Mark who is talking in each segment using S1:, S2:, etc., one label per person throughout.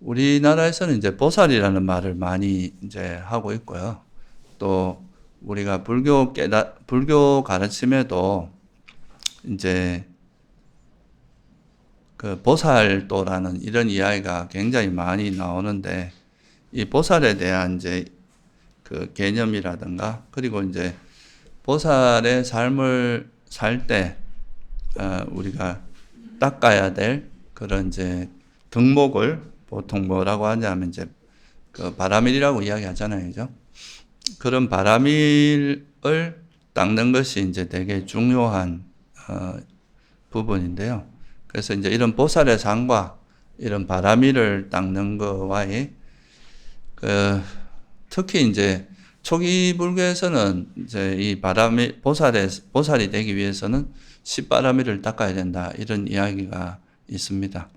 S1: 우리나라에서는 이제 보살이라는 말을 많이 이제 하고 있고요. 또 우리가 불교 가르침에도 이제 그 보살도라는 이런 이야기가 굉장히 많이 나오는데, 이 보살에 대한 이제 그 개념이라든가, 그리고 이제 보살의 삶을 살 때 우리가 닦아야 될 그런 이제 덕목을 보통 뭐라고 하냐면 이제 그 바라밀이라고 이야기하잖아요, 그죠? 그런 바라밀을 닦는 것이 이제 되게 중요한 부분인데요. 그래서 이제 이런 보살의 상과 이런 바라밀을 닦는 거와의 특히 이제 초기 불교에서는 이제 이 보살이 되기 위해서는 십바라밀을 닦아야 된다, 이런 이야기가 있습니다.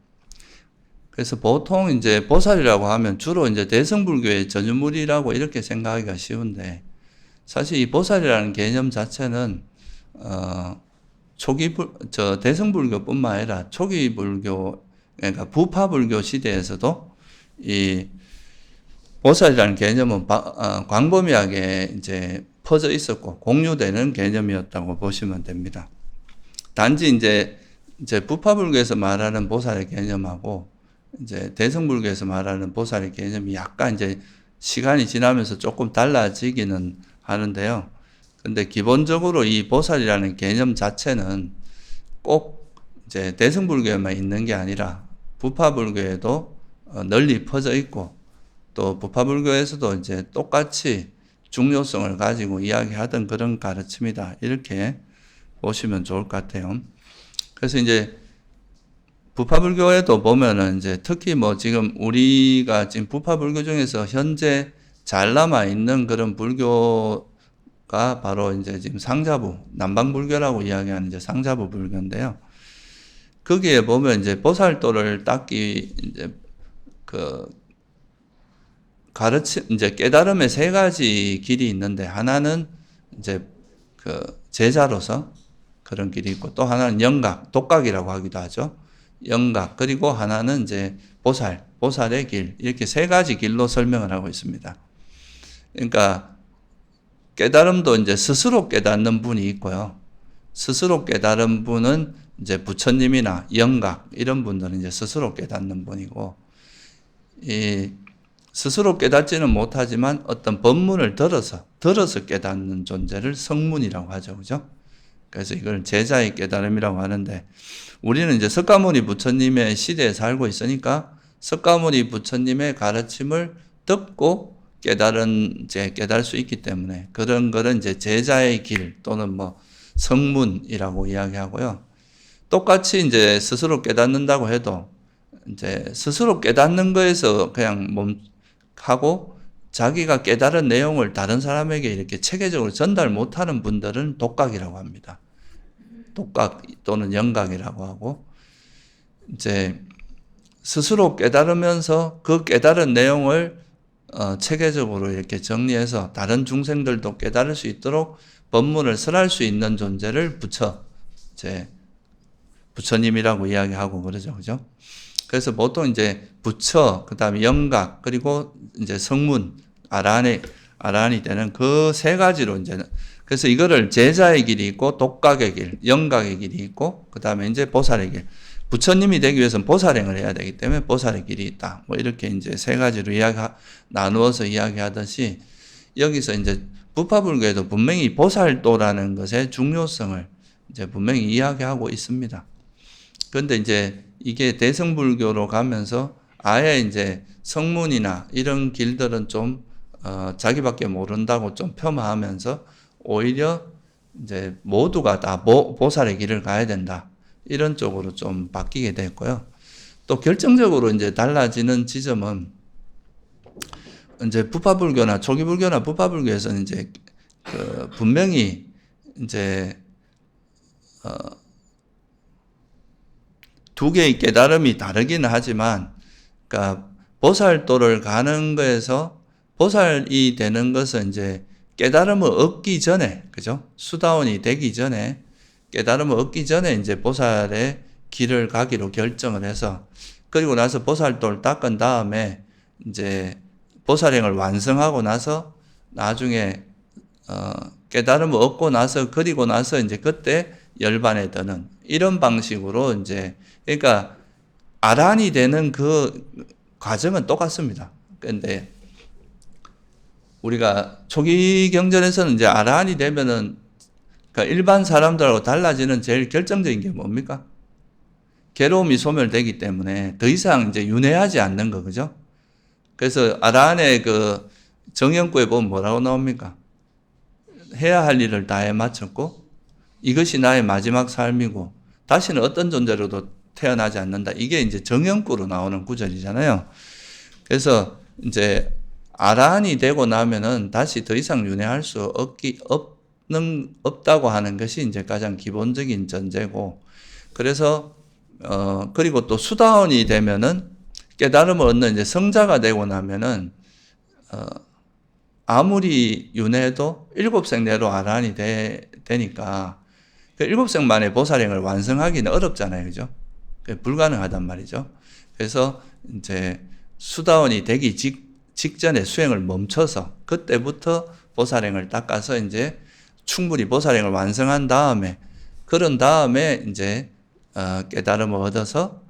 S1: 그래서 보통 이제 보살이라고 하면 주로 이제 대승불교의 전유물이라고 이렇게 생각하기가 쉬운데, 사실 이 보살이라는 개념 자체는 대승불교뿐만 아니라 초기 불교, 그러니까 부파불교 시대에서도 이 보살이라는 개념은 광범위하게 이제 퍼져 있었고 공유되는 개념이었다고 보시면 됩니다. 단지 이제 부파불교에서 말하는 보살의 개념하고 이제 대승불교에서 말하는 보살의 개념이 약간 이제 시간이 지나면서 조금 달라지기는 하는데요. 근데 기본적으로 이 보살이라는 개념 자체는 꼭 이제 대승불교에만 있는 게 아니라 부파불교에도 널리 퍼져 있고, 또 부파불교에서도 이제 똑같이 중요성을 가지고 이야기하던 그런 가르침이다, 이렇게 보시면 좋을 것 같아요. 그래서 이제 부파불교에도 보면은 이제 특히 뭐 지금 우리가 지금 부파불교 중에서 현재 잘 남아 있는 그런 불교가 바로 이제 지금 상자부, 남방불교라고 이야기하는 이제 상자부 불교인데요. 거기에 보면 이제 보살도를 닦기 이제 이제 깨달음의 세 가지 길이 있는데, 하나는 이제 제자로서 그런 길이 있고, 또 하나는 영각, 독각이라고 하기도 하죠. 영각, 그리고 하나는 이제 보살의 길, 이렇게 세 가지 길로 설명을 하고 있습니다. 그러니까 깨달음도 이제 스스로 깨닫는 분이 있고요. 스스로 깨달은 분은 이제 부처님이나 영각, 이런 분들은 이제 스스로 깨닫는 분이고, 스스로 깨닫지는 못하지만 어떤 법문을 들어서 깨닫는 존재를 성문이라고 하죠, 그죠? 그래서 이걸 제자의 깨달음이라고 하는데, 우리는 이제 석가모니 부처님의 시대에 살고 있으니까 석가모니 부처님의 가르침을 듣고 깨달을 수 있기 때문에 그런 거는 이제 제자의 길 또는 뭐 성문이라고 이야기하고요. 똑같이 이제 스스로 깨닫는다고 해도 이제 스스로 깨닫는 거에서 그냥 하고 자기가 깨달은 내용을 다른 사람에게 이렇게 체계적으로 전달 못하는 분들은 독각이라고 합니다. 독각 또는 영각이라고 하고, 이제 스스로 깨달으면서 그 깨달은 내용을 체계적으로 이렇게 정리해서 다른 중생들도 깨달을 수 있도록 법문을 설할 수 있는 존재를 부처님이라고 이야기하고 그러죠, 그죠? 그래서 보통 이제 부처, 그 다음에 영각, 그리고 이제 성문, 아란이 되는 그 세 가지로 이제, 그래서 이거를 제자의 길이 있고, 독각의 길, 영각의 길이 있고, 그 다음에 이제 보살의 길. 부처님이 되기 위해서는 보살행을 해야 되기 때문에 보살의 길이 있다. 뭐 이렇게 이제 세 가지로 나누어서 이야기하듯이, 여기서 이제 부파불교에도 분명히 보살도라는 것의 중요성을 이제 분명히 이야기하고 있습니다. 그런데 이제 이게 대승불교로 가면서 아예 이제 성문이나 이런 길들은 좀 자기밖에 모른다고 좀 폄하하면서 오히려 이제 모두가 다 보살의 길을 가야 된다, 이런 쪽으로 좀 바뀌게 됐고요. 또 결정적으로 이제 달라지는 지점은 이제 부파불교나 초기불교나 부파불교에서는 이제 분명히 이제 두 개의 깨달음이 다르기는 하지만, 그러니까 보살도를 가는 거에서 보살이 되는 것은 이제 깨달음을 얻기 전에, 그죠? 수다원이 되기 전에, 깨달음을 얻기 전에 이제 보살의 길을 가기로 결정을 해서 그리고 나서 보살도를 닦은 다음에 이제 보살행을 완성하고 나서 나중에 깨달음을 얻고 나서 그리고 나서 이제 그때 열반에 드는 이런 방식으로 이제 그러니까 아란이 되는 그 과정은 똑같습니다. 근데 우리가 초기 경전에서는 이제 아란이 되면은 그러니까 일반 사람들하고 달라지는 제일 결정적인 게 뭡니까? 괴로움이 소멸되기 때문에 더 이상 이제 윤회하지 않는 거, 그죠? 그래서 아란의 그 정연구에 보면 뭐라고 나옵니까? 해야 할 일을 다 해 마쳤고 이것이 나의 마지막 삶이고 다시는 어떤 존재로도 태어나지 않는다. 이게 이제 정연구로 나오는 구절이잖아요. 그래서 이제 아란이 되고 나면은 다시 더 이상 윤회할 수 없다고 하는 것이 이제 가장 기본적인 전제고, 그래서 그리고 또 수다원이 되면은 깨달음을 얻는 이제 성자가 되고 나면은 아무리 윤회도 7생 내로 아란이 되니까 그 7생 만에 보살행을 완성하기는 어렵잖아요, 그죠? 불가능하단 말이죠. 그래서 이제 수다원이 되기 직전에 수행을 멈춰서 그때부터 보살행을 닦아서 이제 충분히 보살행을 완성한 다음에 그런 다음에 이제 깨달음을 얻어서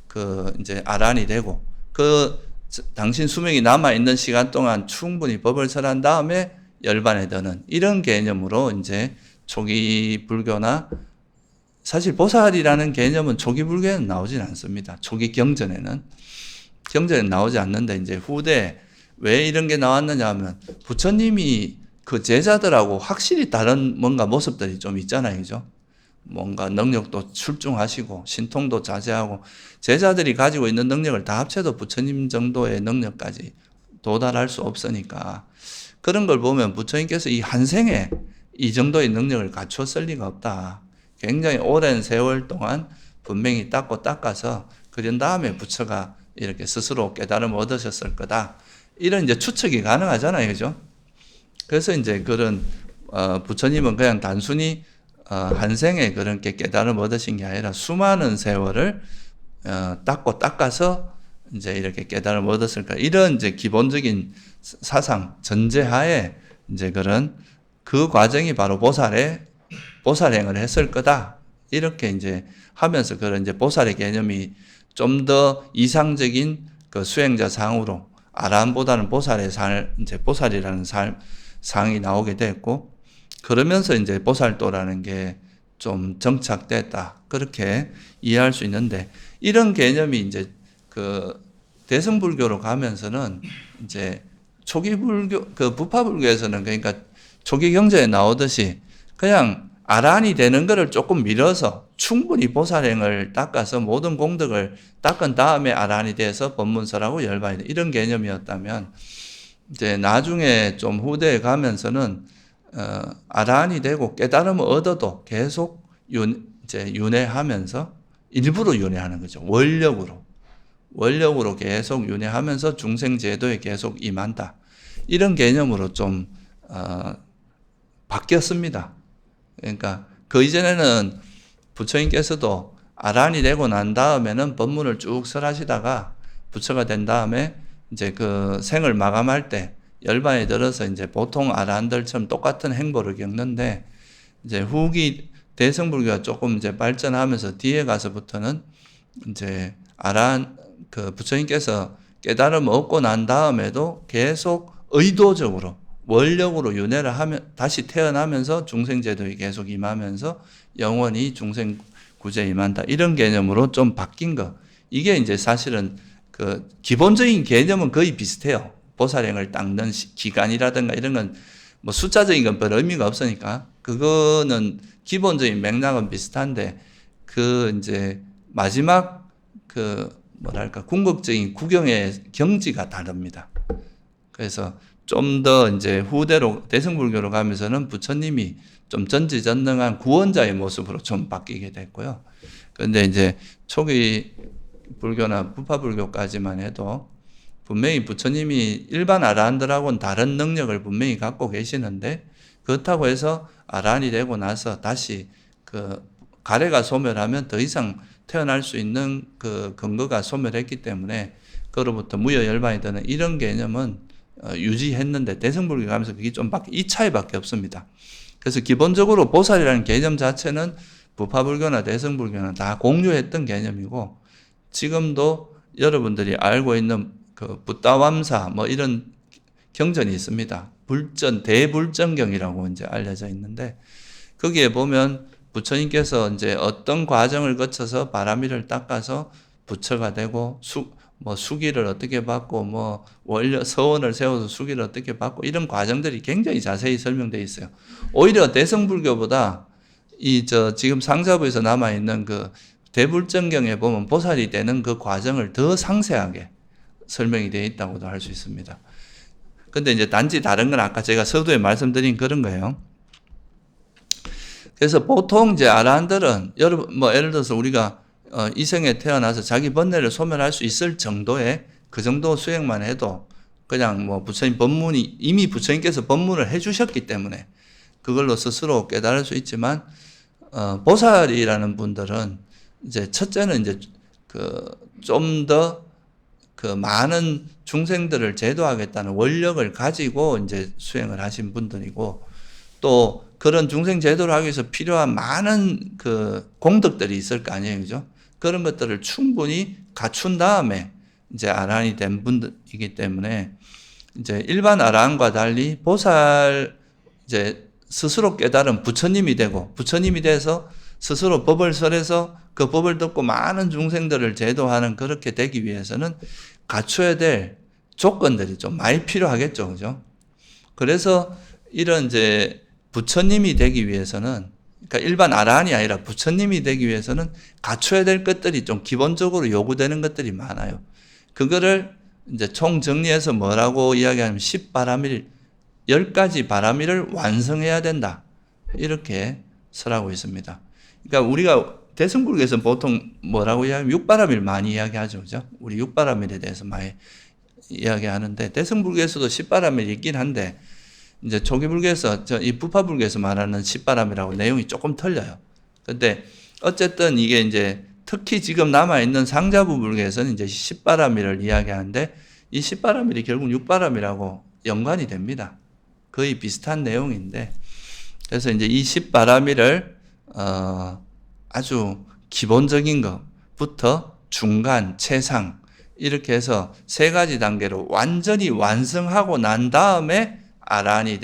S1: 그 이제 아란이 되고 그 당신 수명이 남아 있는 시간 동안 충분히 법을 설한 다음에 열반에 드는 이런 개념으로 이제 초기 불교나 사실 보살이라는 개념은 초기 불교에는 나오진 않습니다. 초기 경전에는 나오지 않는데 이제 후대 왜 이런 게 나왔느냐 하면 부처님이 그 제자들하고 확실히 다른 뭔가 모습들이 좀 있잖아요. 그죠? 뭔가 능력도 출중하시고 신통도 자제하고 제자들이 가지고 있는 능력을 다 합쳐도 부처님 정도의 능력까지 도달할 수 없으니까 그런 걸 보면 부처님께서 이 한 생에 이 정도의 능력을 갖추었을 리가 없다. 굉장히 오랜 세월 동안 분명히 닦아서 그런 다음에 부처가 이렇게 스스로 깨달음을 얻으셨을 거다. 이런 이제 추측이 가능하잖아요. 그죠? 그래서 이제 그런, 부처님은 그냥 단순히, 한 생에 그렇게 깨달음을 얻으신 게 아니라 수많은 세월을, 닦아서 이제 이렇게 깨달음을 얻었을 까 이런 이제 기본적인 사상, 전제하에 이제 그런 그 과정이 바로 보살행을 했을 거다. 이렇게 이제 하면서 그런 이제 보살의 개념이 좀 더 이상적인 그 수행자 상으로 아란보다는 이제 보살이라는 상이 나오게 됐고, 그러면서 이제 보살도라는 게 좀 정착됐다. 그렇게 이해할 수 있는데, 이런 개념이 이제 그 대승불교로 가면서는 이제 초기 불교, 그 부파불교에서는 그러니까 초기 경전에 나오듯이 그냥 아란이 되는 거를 조금 미뤄서 충분히 보살행을 닦아서 모든 공덕을 닦은 다음에 아란이 돼서 법문설하고 열반이 돼. 이런 개념이었다면 이제 나중에 좀 후대에 가면서는 아란이 되고 깨달음을 얻어도 계속 이제 윤회하면서 일부러 윤회하는 거죠. 원력으로 계속 윤회하면서 중생제도에 계속 임한다. 이런 개념으로 좀 바뀌었습니다. 그러니까 그 이전에는 부처님께서도 아란이 되고 난 다음에는 법문을 쭉 설하시다가 부처가 된 다음에 이제 그 생을 마감할 때 열반에 들어서 이제 보통 아란들처럼 똑같은 행보를 겪는데 이제 후기 대승불교가 조금 이제 발전하면서 뒤에 가서부터는 이제 그 부처님께서 깨달음을 얻고 난 다음에도 계속 의도적으로 원력으로 윤회를 하면 다시 태어나면서 중생제도에 계속 임하면서 영원히 중생 구제에 임한다. 이런 개념으로 좀 바뀐 거. 이게 이제 사실은 그 기본적인 개념은 거의 비슷해요. 보살행을 닦는 기간이라든가 이런 건 뭐 숫자적인 건 별 의미가 없으니까 그거는 기본적인 맥락은 비슷한데 그 이제 마지막 그 뭐랄까 궁극적인 구경의 경지가 다릅니다. 그래서 좀 더 이제 후대로 대승불교로 가면서는 부처님이 좀 전지전능한 구원자의 모습으로 좀 바뀌게 됐고요. 그런데 이제 초기 불교나 부파불교까지만 해도 분명히 부처님이 일반 아라한들하고는 다른 능력을 분명히 갖고 계시는데 그렇다고 해서 아라한이 되고 나서 다시 그 가래가 소멸하면 더 이상 태어날 수 있는 그 근거가 소멸했기 때문에 그로부터 무여 열반이 되는 이런 개념은 유지했는데 대승불교 가면서 그게 좀 이 차이밖에 없습니다. 그래서 기본적으로 보살이라는 개념 자체는 부파불교나 대승불교나 다 공유했던 개념이고 지금도 여러분들이 알고 있는 그 붓다왑사 뭐 이런 경전이 있습니다. 대불전경이라고 이제 알려져 있는데 거기에 보면 부처님께서 이제 어떤 과정을 거쳐서 바라미를 닦아서 부처가 되고 수기를 어떻게 받고 서원을 세워서 수기를 어떻게 받고 이런 과정들이 굉장히 자세히 설명되어 있어요. 오히려 대승불교보다 지금 상자부에서 남아 있는 그 대불전경에 보면 보살이 되는 그 과정을 더 상세하게 설명이 되어 있다고도 할 수 있습니다. 근데 이제 단지 다른 건 아까 제가 서두에 말씀드린 그런 거예요. 그래서 보통 이제 아라한들은 예를 들어서 우리가 이 생에 태어나서 자기 번뇌를 소멸할 수 있을 정도의 그 정도 수행만 해도 그냥 부처님 법문이 이미 부처님께서 법문을 해주셨기 때문에 그걸로 스스로 깨달을 수 있지만 보살이라는 분들은 이제 첫째는 이제 좀 더 많은 중생들을 제도하겠다는 원력을 가지고 이제 수행을 하신 분들이고 또 그런 중생 제도를 하기 위해서 필요한 많은 그 공덕들이 있을 거 아니에요, 그죠? 그런 것들을 충분히 갖춘 다음에 이제 아라한이 된 분들이기 때문에 이제 일반 아라한과 달리 보살 이제 스스로 깨달은 부처님이 되고 부처님이 돼서 스스로 법을 설해서 그 법을 듣고 많은 중생들을 제도하는 그렇게 되기 위해서는 갖춰야 될 조건들이 좀 많이 필요하겠죠, 그죠? 그래서 이런 이제 부처님이 되기 위해서는 그러니까 일반 아라한이 아니라 부처님이 되기 위해서는 갖춰야 될 것들이 좀 기본적으로 요구되는 것들이 많아요. 그거를 이제 총 정리해서 뭐라고 이야기하면 10바라밀 10가지 바라밀을 완성해야 된다. 이렇게 설하고 있습니다. 그러니까 우리가 대승불교에서 보통 뭐라고 이야기하면 6바라밀 많이 이야기하죠. 그죠? 우리 6바라밀에 대해서 많이 이야기하는데 대승불교에서도 10바라밀이 있긴 한데 이제 초기불교에서 이 부파불교에서 말하는 10바람이라고 내용이 조금 틀려요. 근데 어쨌든 이게 이제 특히 지금 남아있는 상자부 불교에서는 이제 10바람이를 이야기하는데 이 10바람이 결국 6바람이라고 연관이 됩니다. 거의 비슷한 내용인데 그래서 이제 이 10바람이를 아주 기본적인 것부터 중간, 최상 이렇게 해서 세 가지 단계로 완전히 완성하고 난 다음에 아라한이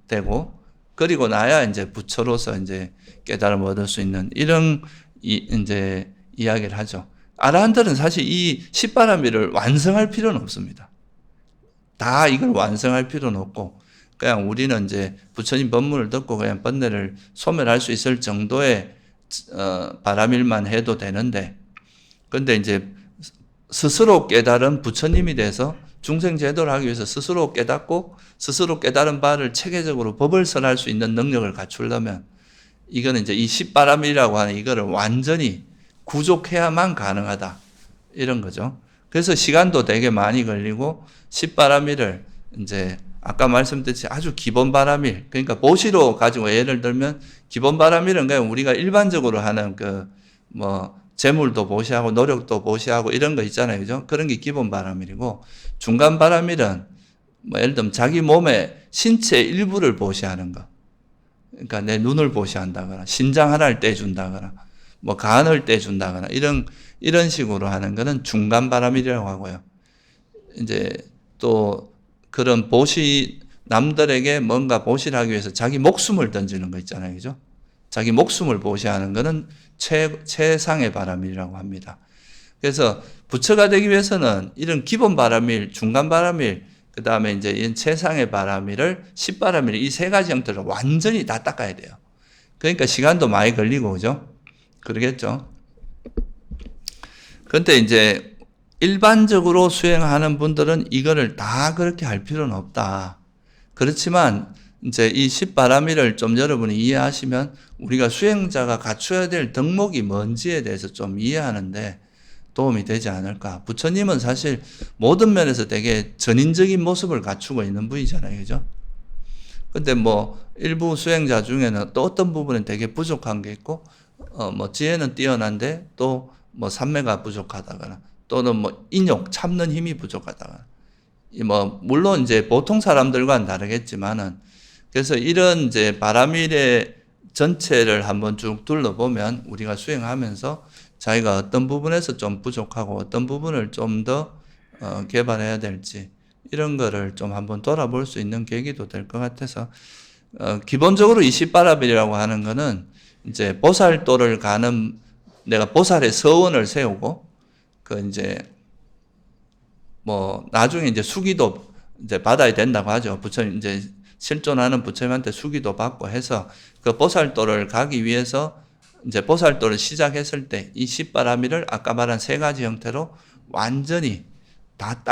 S1: 되고 그리고 나야 이제 부처로서 이제 깨달음을 얻을 수 있는 이런 이제 이야기를 하죠. 아라한들은 사실 이 10바라밀을 완성할 필요는 없습니다. 다 이걸 완성할 필요는 없고 그냥 우리는 이제 부처님 법문을 듣고 그냥 번뇌를 소멸할 수 있을 정도의 바라밀만 해도 되는데 근데 이제 스스로 깨달은 부처님이 돼서 중생 제도를 하기 위해서 스스로 깨닫고 스스로 깨달은 바를 체계적으로 법을 설할 수 있는 능력을 갖추려면 이거는 이제 이 10바라밀이라고 하는 이거를 완전히 구족해야만 가능하다. 이런 거죠. 그래서 시간도 되게 많이 걸리고 10바라밀을 이제 아까 말씀드렸듯이 아주 기본 바라밀 그러니까 보시로 가지고 예를 들면 기본 바라밀은 그냥 우리가 일반적으로 하는 재물도 보시하고 노력도 보시하고 이런 거 있잖아요. 그죠? 그런 게 기본 바라밀이고 중간 바라밀은 예를 들면 자기 몸의 신체 일부를 보시하는 거. 그러니까 내 눈을 보시한다거나 신장 하나를 떼준다거나 간을 떼준다거나 이런 식으로 하는 거는 중간 바라밀이라고 하고요. 이제 또 그런 남들에게 뭔가 보시를 하기 위해서 자기 목숨을 던지는 거 있잖아요. 그죠? 자기 목숨을 보시하는 거는 최상의 바라밀이라고 합니다. 그래서 부처가 되기 위해서는 이런 기본 바라밀, 중간 바라밀, 그 다음에 이제 이 최상의 바라밀을 10바라밀 이 세 가지 형태로 완전히 다 닦아야 돼요. 그러니까 시간도 많이 걸리고, 그죠? 그러겠죠? 그런데 이제 일반적으로 수행하는 분들은 이거를 다 그렇게 할 필요는 없다. 그렇지만 이제 이 10바라밀을 좀 여러분이 이해하시면 우리가 수행자가 갖춰야 될 덕목이 뭔지에 대해서 좀 이해하는데 도움이 되지 않을까. 부처님은 사실 모든 면에서 되게 전인적인 모습을 갖추고 있는 분이잖아요. 그죠? 근데 일부 수행자 중에는 또 어떤 부분은 되게 부족한 게 있고, 지혜는 뛰어난데 또 뭐 삼매가 부족하다거나 또는 뭐 인욕 참는 힘이 부족하다거나 뭐 물론 이제 보통 사람들과는 다르겠지만은 그래서 이런 이제 바라밀의 전체를 한번 쭉 둘러보면 우리가 수행하면서 자기가 어떤 부분에서 좀 부족하고 어떤 부분을 좀 더 개발해야 될지 이런 거를 좀 한번 돌아볼 수 있는 계기도 될 것 같아서 기본적으로 이 십바라밀이라고 하는 거는 이제 보살도를 가는 내가 보살의 서원을 세우고 그 이제 뭐 나중에 이제 수기도 이제 받아야 된다고 하죠. 부처님 이제 실존하는 부처님한테 수기도 받고 해서 그 보살도를 가기 위해서 이제 보살도를 시작했을 때 이 십바라밀을 아까 말한 세 가지 형태로 완전히 다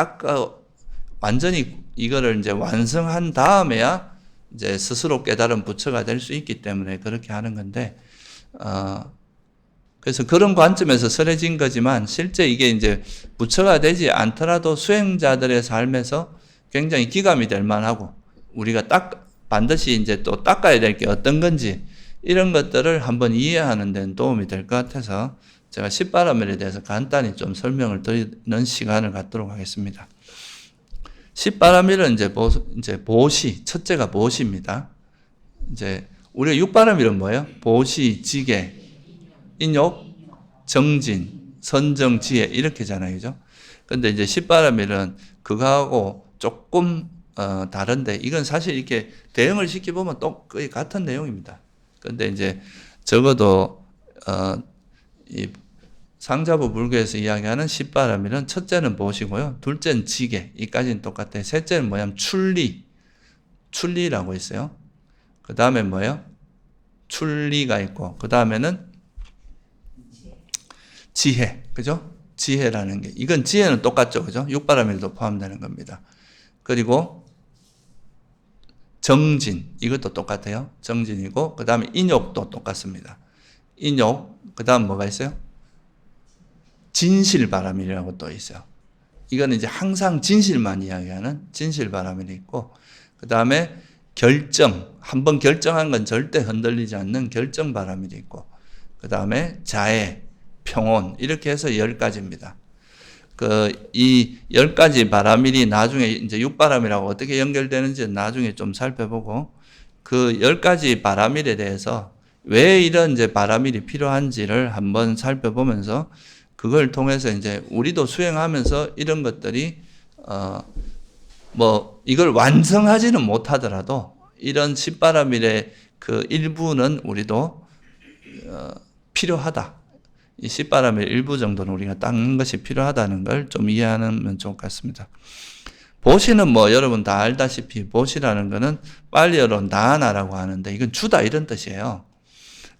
S1: 완전히 이거를 이제 완성한 다음에야 이제 스스로 깨달은 부처가 될 수 있기 때문에 그렇게 하는 건데, 그래서 그런 관점에서 설해진 거지만 실제 이게 이제 부처가 되지 않더라도 수행자들의 삶에서 굉장히 기감이 될 만하고 우리가 반드시 이제 또 닦아야 될 게 어떤 건지 이런 것들을 한번 이해하는 데는 도움이 될 것 같아서 제가 십바라밀에 대해서 간단히 좀 설명을 드리는 시간을 갖도록 하겠습니다. 십바라밀은 이제 보시, 첫째가 보시입니다. 이제 우리가 육바라밀은 뭐예요? 보시, 지계, 인욕, 정진, 선정, 지혜 이렇게잖아요, 그죠? 근데 이제 십바라밀은 그거하고 조금 다른데 이건 사실 이렇게 대응을 시켜보면 또 거의 같은 내용입니다. 근데 이제 적어도 이 상자부 불교에서 이야기하는 십바라밀은 첫째는 보시고요, 둘째는 지계, 이까지는 똑같아요. 셋째는 뭐냐면 출리라고 있어요. 그 다음에 뭐예요? 출리가 있고 그 다음에는 지혜, 그죠? 지혜라는 게 이건 지혜는 똑같죠, 그죠? 육바라밀도 포함되는 겁니다. 그리고 정진, 이것도 똑같아요. 정진이고 그 다음에 인욕도 똑같습니다. 인욕, 그 다음 뭐가 있어요? 진실바라밀이라고 또 있어요. 이거는 이제 항상 진실만 이야기하는 진실바라밀이 있고 그 다음에 결정, 한번 결정한 건 절대 흔들리지 않는 결정바라밀이 있고 그 다음에 자애, 평온 이렇게 해서 10가지입니다. 이 10가지 바라밀이 나중에 이제 육바라밀하고 어떻게 연결되는지 나중에 좀 살펴보고 그 10가지 바라밀에 대해서 왜 이런 이제 바라밀이 필요한지를 한번 살펴보면서 그걸 통해서 이제 우리도 수행하면서 이런 것들이 뭐 이걸 완성하지는 못하더라도 이런 십바라밀의 그 일부는 우리도 필요하다. 이 십바라밀 일부 정도는 우리가 닦는 것이 필요하다는 걸 좀 이해하면 좋을 것 같습니다. 보시는 뭐 여러분 다 알다시피 보시라는 거는 빨리어로 나아나라고 하는데 이건 주다 이런 뜻이에요.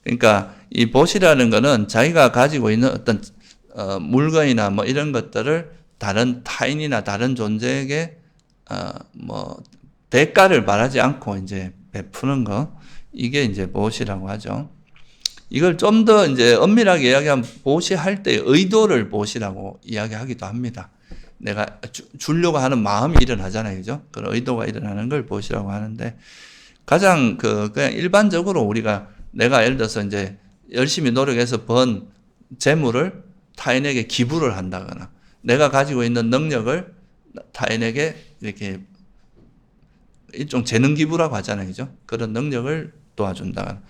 S1: 그러니까 이 보시라는 거는 자기가 가지고 있는 어떤 물건이나 뭐 이런 것들을 다른 타인이나 다른 존재에게 뭐 대가를 바라지 않고 이제 베푸는 거, 이게 이제 보시라고 하죠. 이걸 좀 더 이제 엄밀하게 이야기하면 보시할 때 의도를 보시라고 이야기하기도 합니다. 내가 주려고 하는 마음이 일어나잖아요, 그죠? 그런 의도가 일어나는 걸 보시라고 하는데 가장 그냥 일반적으로 우리가 내가 예를 들어서 이제 열심히 노력해서 번 재물을 타인에게 기부를 한다거나 내가 가지고 있는 능력을 타인에게 이렇게 일종 재능 기부라고 하잖아요, 그죠? 그런 능력을 도와준다거나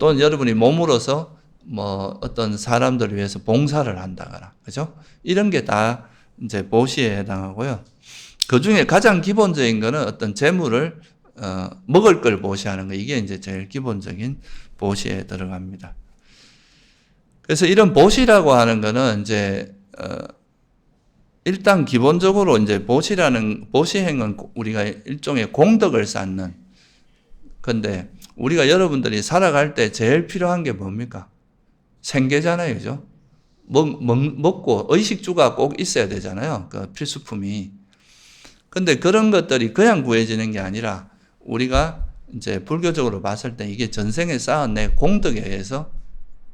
S1: 또는 여러분이 몸으로서 뭐 어떤 사람들을 위해서 봉사를 한다거나, 그죠? 이런 게 다 이제 보시에 해당하고요. 그 중에 가장 기본적인 거는 어떤 재물을 먹을 걸 보시하는 거, 이게 이제 제일 기본적인 보시에 들어갑니다. 그래서 이런 보시라고 하는 거는 이제 일단 기본적으로 이제 보시행은 우리가 일종의 공덕을 쌓는 건데 우리가 여러분들이 살아갈 때 제일 필요한 게 뭡니까? 생계잖아요, 그죠? 먹고 의식주가 꼭 있어야 되잖아요. 그 필수품이. 근데 그런 것들이 그냥 구해지는 게 아니라 우리가 이제 불교적으로 봤을 때 이게 전생에 쌓은 내 공덕에 의해서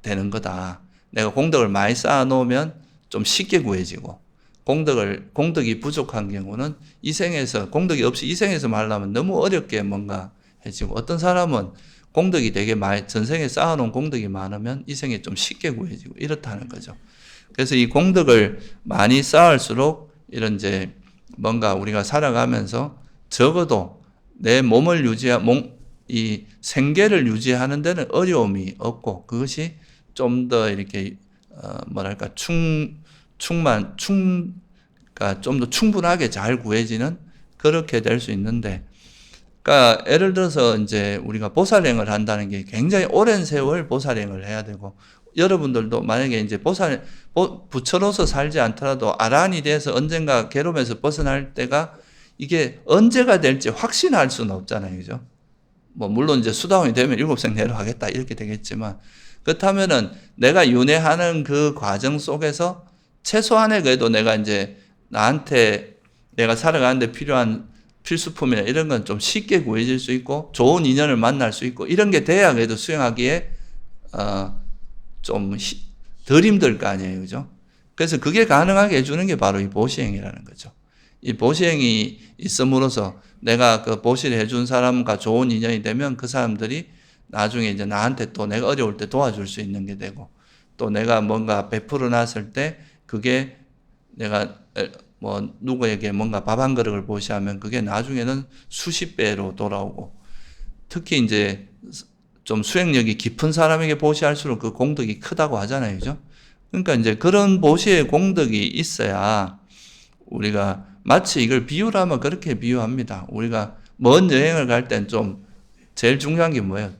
S1: 되는 거다. 내가 공덕을 많이 쌓아 놓으면 좀 쉽게 구해지고 공덕이 부족한 경우는 공덕이 없이 이 생에서 하려면 너무 어렵게 뭔가 해지고 어떤 사람은 공덕이 되게 많이 전생에 쌓아놓은 공덕이 많으면 이 생에 좀 쉽게 구해지고 이렇다는 거죠. 그래서 이 공덕을 많이 쌓을수록 이런 이제 뭔가 우리가 살아가면서 적어도 내 몸을 이 생계를 유지하는 데는 어려움이 없고 그것이 좀 더 이렇게 뭐랄까 그러니까 좀 더 충분하게 잘 구해지는 그렇게 될 수 있는데, 그러니까 예를 들어서 이제 우리가 보살행을 한다는 게 굉장히 오랜 세월 보살행을 해야 되고, 여러분들도 만약에 이제 부처로서 살지 않더라도 아란이 돼서 언젠가 괴로움에서 벗어날 때가 이게 언제가 될지 확신할 수는 없잖아요. 그죠? 뭐, 물론 이제 수다원이 되면 7생 내려가겠다 이렇게 되겠지만, 그렇다면은 내가 윤회하는 그 과정 속에서 최소한의 그래도 내가 이제 나한테 내가 살아가는데 필요한 필수품이나 이런 건 좀 쉽게 구해질 수 있고 좋은 인연을 만날 수 있고 이런 게 돼야 그래도 수행하기에 좀 덜 힘들 거 아니에요. 그죠? 그래서 그게 가능하게 해주는 게 바로 이 보시행이라는 거죠. 이 보시행이 있음으로써 내가 그 보시를 해준 사람과 좋은 인연이 되면 그 사람들이 나중에 이제 나한테 또 내가 어려울 때 도와줄 수 있는 게 되고, 또 내가 뭔가 베풀어 놨을 때 그게 내가 뭐 누구에게 뭔가 밥 한 그릇을 보시하면 그게 나중에는 수십 배로 돌아오고, 특히 이제 좀 수행력이 깊은 사람에게 보시할수록 그 공덕이 크다고 하잖아요. 그죠? 그러니까 이제 그런 보시의 공덕이 있어야 우리가 마치 이걸 비유라면 그렇게 비유합니다. 우리가 먼 여행을 갈 땐 좀 제일 중요한 게 뭐예요?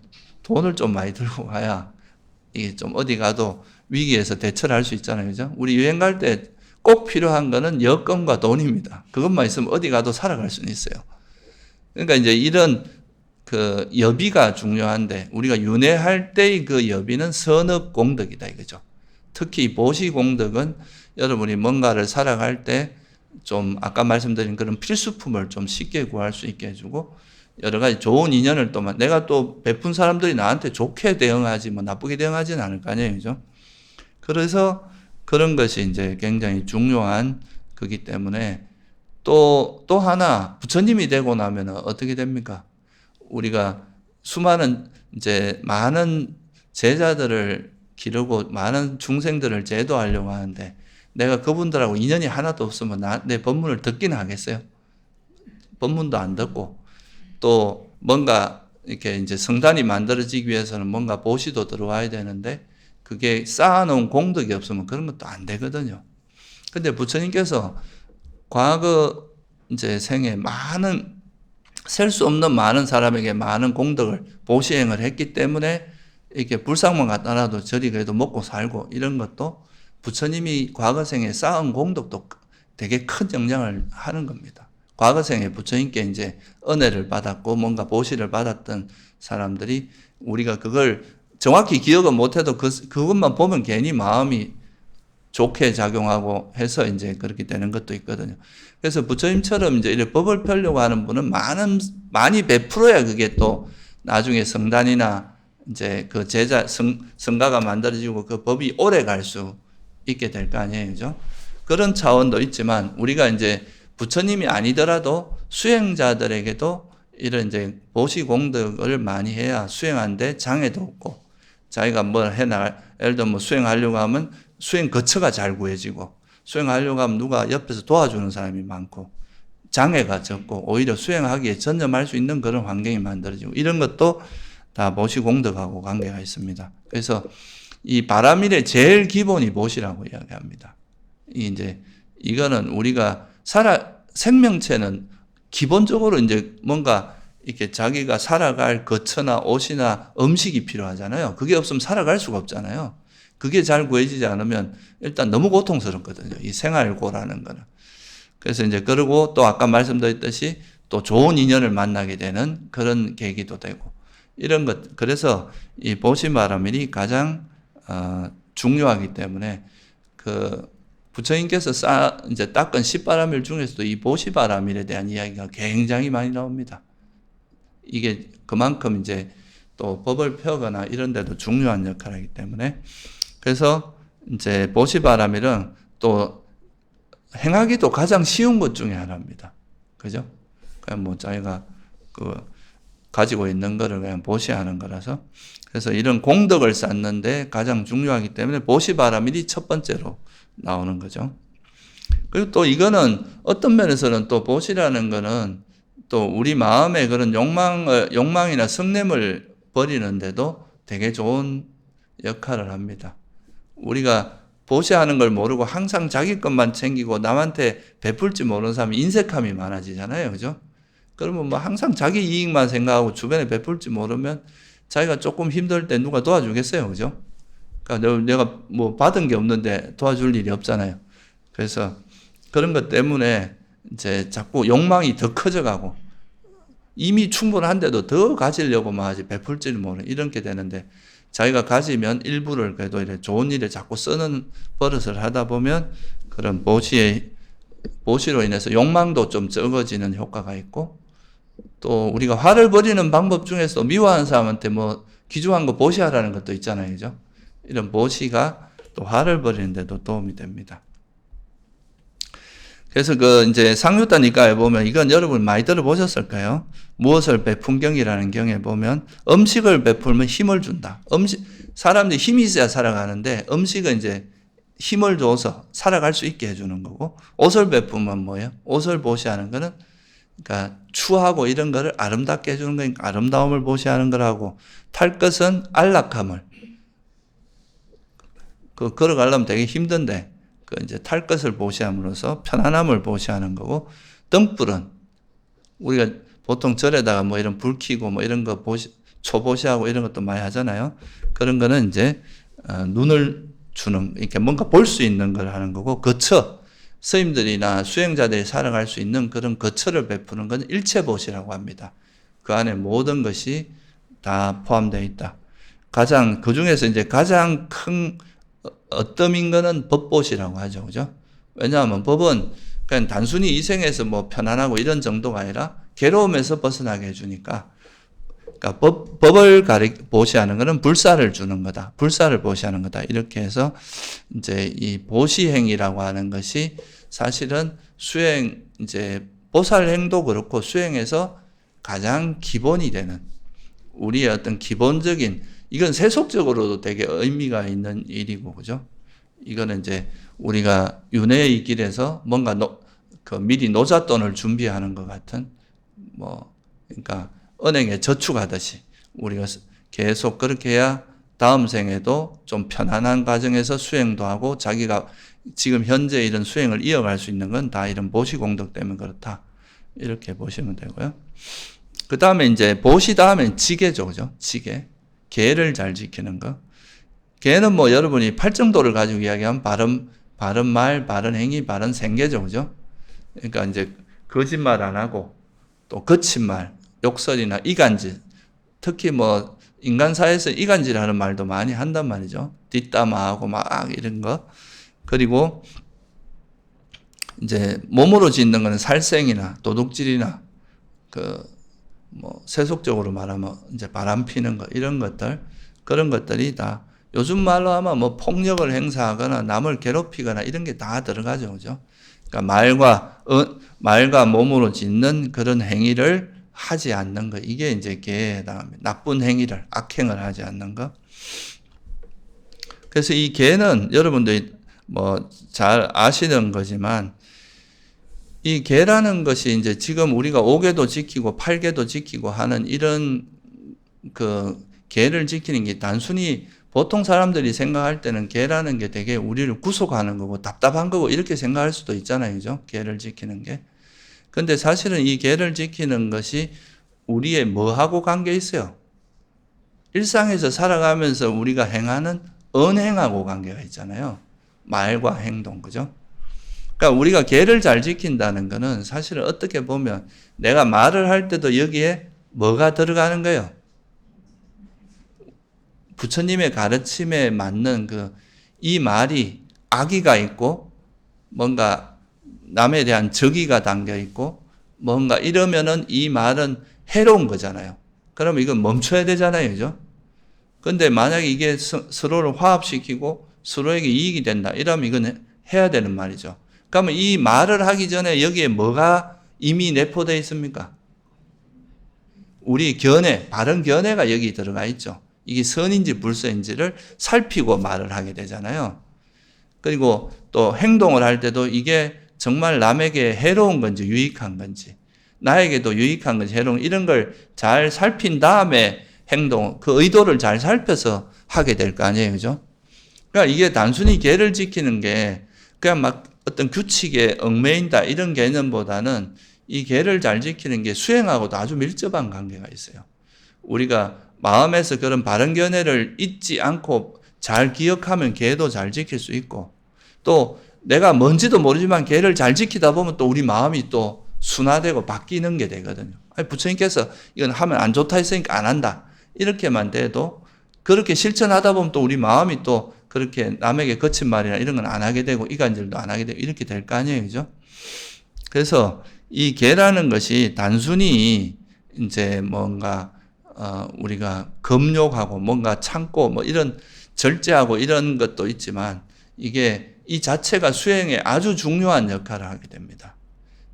S1: 돈을 좀 많이 들고 가야 이게 좀 어디 가도 위기에서 대처를 할 수 있잖아요. 그죠? 우리 여행 갈 때 꼭 필요한 거는 여권과 돈입니다. 그것만 있으면 어디 가도 살아갈 수는 있어요. 그러니까 이제 이런 그 여비가 중요한데, 우리가 윤회할 때의 그 여비는 선업 공덕이다 이거죠. 특히 보시 공덕은 여러분이 뭔가를 살아갈 때 좀 아까 말씀드린 그런 필수품을 좀 쉽게 구할 수 있게 해주고, 여러 가지 좋은 인연을 또 내가 또 베푼 사람들이 나한테 좋게 대응하지 뭐 나쁘게 대응하지는 않을 거 아니에요. 그죠? 그래서 그런 것이 이제 굉장히 중요한 거기 때문에, 또 하나 부처님이 되고 나면 어떻게 됩니까? 우리가 수많은 이제 많은 제자들을 기르고 많은 중생들을 제도하려고 하는데, 내가 그분들하고 인연이 하나도 없으면 내 법문을 듣기는 하겠어요? 법문도 안 듣고, 또 뭔가 이렇게 이제 성단이 만들어지기 위해서는 뭔가 보시도 들어와야 되는데 그게 쌓아놓은 공덕이 없으면 그런 것도 안 되거든요. 근데 부처님께서 과거 이제 생에 셀 수 없는 많은 사람에게 많은 공덕을 보시행을 했기 때문에 이렇게 불상만 갖다 놔도 저리 그래도 먹고 살고, 이런 것도 부처님이 과거 생에 쌓은 공덕도 되게 큰 영향을 하는 겁니다. 과거 생에 부처님께 이제 은혜를 받았고 뭔가 보시를 받았던 사람들이 우리가 그걸 정확히 기억은 못해도 그것만 보면 괜히 마음이 좋게 작용하고 해서 이제 그렇게 되는 것도 있거든요. 그래서 부처님처럼 이제 이렇게 법을 펴려고 하는 분은 많이 베풀어야 그게 또 나중에 성단이나 이제 그 성가가 만들어지고 그 법이 오래 갈 수 있게 될 거 아니에요. 그죠? 그런 차원도 있지만 우리가 이제 부처님이 아니더라도 수행자들에게도 이런 이제 보시 공덕을 많이 해야 수행하는데 장애도 없고, 자기가 뭘 예를 들어 뭐 수행하려고 하면 수행 거처가 잘 구해지고, 수행하려고 하면 누가 옆에서 도와주는 사람이 많고, 장애가 적고, 오히려 수행하기에 전념할 수 있는 그런 환경이 만들어지고, 이런 것도 다 보시 공덕하고 관계가 있습니다. 그래서 이 바라밀의 제일 기본이 보시라고 이야기합니다. 이거는 우리가 생명체는 기본적으로 이제 뭔가 이렇게 자기가 살아갈 거처나 옷이나 음식이 필요하잖아요. 그게 없으면 살아갈 수가 없잖아요. 그게 잘 구해지지 않으면 일단 너무 고통스럽거든요. 이 생활고라는 거는. 그래서 이제 그러고 또 아까 말씀드렸듯이 또 좋은 인연을 만나게 되는 그런 계기도 되고, 이런 것. 그래서 이 보시바라밀이 가장 중요하기 때문에 그 부처님께서 이제 닦은 10바라밀 중에서도 이 보시바라밀에 대한 이야기가 굉장히 많이 나옵니다. 이게 그만큼 이제 또 법을 펴거나 이런 데도 중요한 역할을 하기 때문에, 그래서 이제 보시바라밀은 또 행하기도 가장 쉬운 것 중에 하나입니다. 그죠? 그냥 뭐 자기가 가지고 있는 거를 그냥 보시하는 거라서. 그래서 이런 공덕을 쌓는데 가장 중요하기 때문에 보시바라밀이 첫 번째로 나오는 거죠. 그리고 또 이거는 어떤 면에서는 또 보시라는 거는 또 우리 마음의 그런 욕망이나 성냄을 버리는데도 되게 좋은 역할을 합니다. 우리가 보시하는 걸 모르고 항상 자기 것만 챙기고 남한테 베풀지 모르는 사람이 인색함이 많아지잖아요. 그죠? 그러면 뭐 항상 자기 이익만 생각하고 주변에 베풀지 모르면 자기가 조금 힘들 때 누가 도와주겠어요. 그죠? 그러니까 내가 뭐 받은 게 없는데 도와줄 일이 없잖아요. 그래서 그런 것 때문에 이제 자꾸 욕망이 더 커져가고 이미 충분한데도 더 가지려고만 하지 베풀지를 모르는 이렇게 되는데 자기가 가지면 일부를 그래도 이렇게 좋은 일에 자꾸 쓰는 버릇을 하다 보면 그런 보시로 인해서 욕망도 좀 적어지는 효과가 있고 또 우리가 화를 버리는 방법 중에서 미워하는 사람한테 뭐 귀중한 거 보시하라는 것도 있잖아요. 그죠? 이런 보시가 또 화를 버리는데도 도움이 됩니다. 그래서 이제 상유다 니까에 보면 이건 여러분 많이 들어보셨을까요? 무엇을 베푼경이라는 경에 보면 음식을 베풀면 힘을 준다. 사람들이 힘이 있어야 살아가는데 음식은 이제 힘을 줘서 살아갈 수 있게 해주는 거고 옷을 베풀면 뭐예요? 옷을 보시하는 거는 그러니까 추하고 이런 거를 아름답게 해주는 거니까 아름다움을 보시하는 거라고 탈 것은 안락함을 걸어가려면 되게 힘든데 이제 탈 것을 보시함으로써 편안함을 보시하는 거고 등불은 우리가 보통 절에다가 뭐 이런 불 켜고 뭐 이런 거 초보시하고 이런 것도 많이 하잖아요. 그런 거는 이제 눈을 주는 이렇게 뭔가 볼 수 있는 걸 하는 거고 거처 스님들이나 수행자들이 살아갈 수 있는 그런 거처를 베푸는 건 일체보시라고 합니다. 그 안에 모든 것이 다 포함되어 있다. 그 중에서 이제 가장 큰 어뜸인 거는 법보시라고 하죠. 그죠? 왜냐하면 법은 그냥 단순히 이 생에서 뭐 편안하고 이런 정도가 아니라 괴로움에서 벗어나게 해주니까 그러니까 법을 보시하는 거는 불사를 주는 거다. 불사를 보시하는 거다. 이렇게 해서 이제 이 보시행이라고 하는 것이 사실은 이제 보살행도 그렇고 수행에서 가장 기본이 되는 우리의 어떤 기본적인 이건 세속적으로도 되게 의미가 있는 일이고, 그죠? 이거는 이제 우리가 윤회의 길에서 뭔가 미리 노잣돈을 준비하는 것 같은, 그러니까 은행에 저축하듯이 우리가 계속 그렇게 해야 다음 생에도 좀 편안한 과정에서 수행도 하고 자기가 지금 현재 이런 수행을 이어갈 수 있는 건 다 이런 보시공덕 때문에 그렇다. 이렇게 보시면 되고요. 그 다음에 이제 보시 다음엔 지계죠, 그죠? 지계. 계를 잘 지키는 거. 계는 뭐 여러분이 팔정도를 가지고 이야기하면 바른 말, 바른 행위, 바른 생계죠, 그죠? 그러니까 이제 거짓말 안 하고 또 거친 말, 욕설이나 이간질. 특히 뭐 인간사회에서 이간질하는 말도 많이 한단 말이죠. 뒷담화하고 막 이런 거. 그리고 이제 몸으로 짓는 거는 살생이나 도둑질이나 세속적으로 말하면 이제 바람 피는 거 이런 것들 그런 것들이 다 요즘 말로 하면 뭐 폭력을 행사하거나 남을 괴롭히거나 이런 게 다 들어가죠, 그죠? 그러니까 말과 몸으로 짓는 그런 행위를 하지 않는 거 이게 이제 계에 해당합니다. 나쁜 행위를 악행을 하지 않는 거. 그래서 이 계는 여러분들이 뭐 잘 아시는 거지만. 이 계라는 것이 이제 지금 우리가 5계도 지키고 8계도 지키고 하는 이런 계를 지키는 게 단순히 보통 사람들이 생각할 때는 계라는 게 되게 우리를 구속하는 거고 답답한 거고 이렇게 생각할 수도 있잖아요. 그죠? 계를 지키는 게. 근데 사실은 이 계를 지키는 것이 우리의 뭐하고 관계 있어요? 일상에서 살아가면서 우리가 행하는 언행하고 관계가 있잖아요. 말과 행동, 그죠? 그러니까 우리가 계를 잘 지킨다는 것은 사실은 어떻게 보면 내가 말을 할 때도 여기에 뭐가 들어가는 거예요? 부처님의 가르침에 맞는 이 말이 악의가 있고 뭔가 남에 대한 적의가 담겨 있고 뭔가 이러면은 이 말은 해로운 거잖아요. 그러면 이건 멈춰야 되잖아요. 그죠? 근데 만약에 이게 서로를 화합시키고 서로에게 이익이 된다. 이러면 이건 해야 되는 말이죠. 그러면 이 말을 하기 전에 여기에 뭐가 이미 내포되어 있습니까? 우리 견해, 바른 견해가 여기 들어가 있죠. 이게 선인지 불선인지를 살피고 말을 하게 되잖아요. 그리고 또 행동을 할 때도 이게 정말 남에게 해로운 건지 유익한 건지, 나에게도 유익한 건지 해로운 이런 걸 잘 살핀 다음에 행동, 그 의도를 잘 살펴서 하게 될 거 아니에요. 그죠? 그러니까 이게 단순히 계를 지키는 게 그냥 막 어떤 규칙에 얽매인다 이런 개념보다는 이 계를 잘 지키는 게 수행하고도 아주 밀접한 관계가 있어요. 우리가 마음에서 그런 바른 견해를 잊지 않고 잘 기억하면 계도 잘 지킬 수 있고, 또 내가 뭔지도 모르지만 계를 잘 지키다 보면 또 우리 마음이 또 순화되고 바뀌는 게 되거든요. 부처님께서 이건 하면 안 좋다 했으니까 안 한다 이렇게만 돼도, 그렇게 실천하다 보면 또 우리 마음이 또 그렇게 남에게 거친 말이나 이런 건 안 하게 되고 이간질도 안 하게 되고 이렇게 될 거 아니에요. 그죠? 그래서 이 계라는 것이 단순히 이제 뭔가 우리가 금욕하고 뭔가 참고 뭐 이런 절제하고 이런 것도 있지만, 이게 이 자체가 수행에 아주 중요한 역할을 하게 됩니다.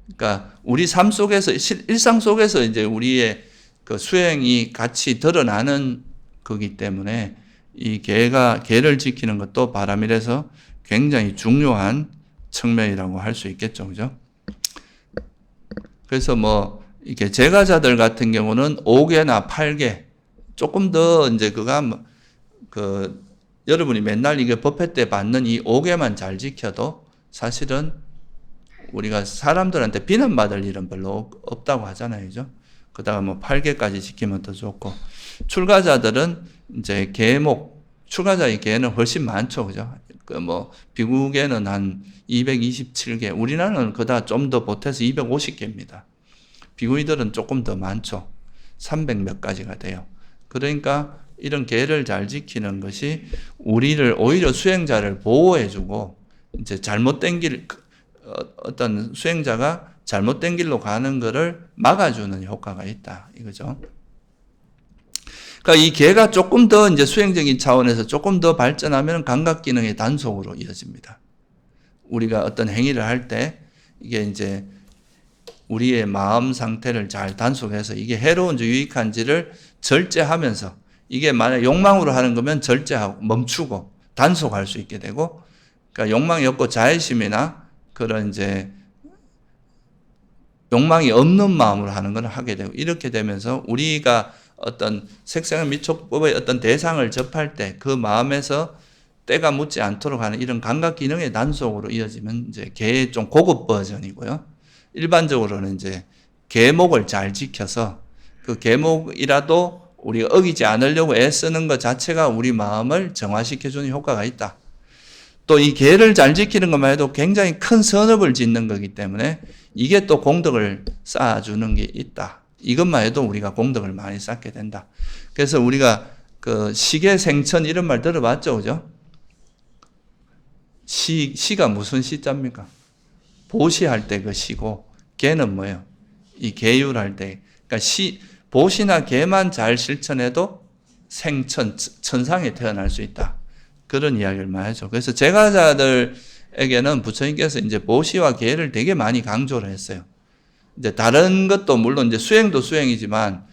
S1: 그러니까 우리 삶 속에서, 일상 속에서 이제 우리의 그 수행이 같이 드러나는 거기 때문에 이 계를 지키는 것도 바람일에서 굉장히 중요한 측면이라고 할 수 있겠죠. 그죠? 그래서 뭐 이렇게 제가자들 같은 경우는 5개나 8개, 조금 더 이제 여러분이 맨날 이게 법회 때 받는 이 5개만 잘 지켜도 사실은 우리가 사람들한테 비난받을 일은 별로 없다고 하잖아요. 그죠? 그다가 뭐 8개까지 지키면 더 좋고, 출가자들은 이제 출가자의 계는 훨씬 많죠. 그죠? 비구계는 한 227개, 우리나라는 그다 좀 더 보태서 250개입니다. 비구이들은 조금 더 많죠. 300 몇 가지가 돼요. 그러니까 이런 계를 잘 지키는 것이 우리를 오히려 수행자를 보호해주고, 이제 잘못된 어떤 수행자가 잘못된 길로 가는 것을 막아주는 효과가 있다. 이거죠. 그러니까 이 계가 조금 더 이제 수행적인 차원에서 조금 더 발전하면 감각 기능의 단속으로 이어집니다. 우리가 어떤 행위를 할 때 이게 이제 우리의 마음 상태를 잘 단속해서 이게 해로운지 유익한지를 절제하면서, 이게 만약 욕망으로 하는 거면 절제하고 멈추고 단속할 수 있게 되고, 그러니까 욕망이 없고 자애심이나 그런 이제 욕망이 없는 마음으로 하는 걸 하게 되고, 이렇게 되면서 우리가 어떤 색생의 미촉법의 어떤 대상을 접할 때 그 마음에서 때가 묻지 않도록 하는 이런 감각 기능의 단속으로 이어지면 이제 계의 좀 고급 버전이고요. 일반적으로는 이제 계목을 잘 지켜서 그 계목이라도 우리가 어기지 않으려고 애쓰는 것 자체가 우리 마음을 정화시켜주는 효과가 있다. 또 이 계를 잘 지키는 것만 해도 굉장히 큰 선업을 짓는 거기 때문에 이게 또 공덕을 쌓아주는 게 있다. 이것만 해도 우리가 공덕을 많이 쌓게 된다. 그래서 우리가 그 시계생천 이런 말 들어봤죠, 그죠? 시가 무슨 시자입니까? 보시할 때 그 시고, 계는 뭐예요? 이 계율할 때. 그러니까 보시나 계만 잘 실천해도 천상에 태어날 수 있다. 그런 이야기를 많이 하죠. 그래서 제가자들에게는 부처님께서 이제 보시와 계를 되게 많이 강조를 했어요. 이제 다른 것도 물론 이제 수행도 수행이지만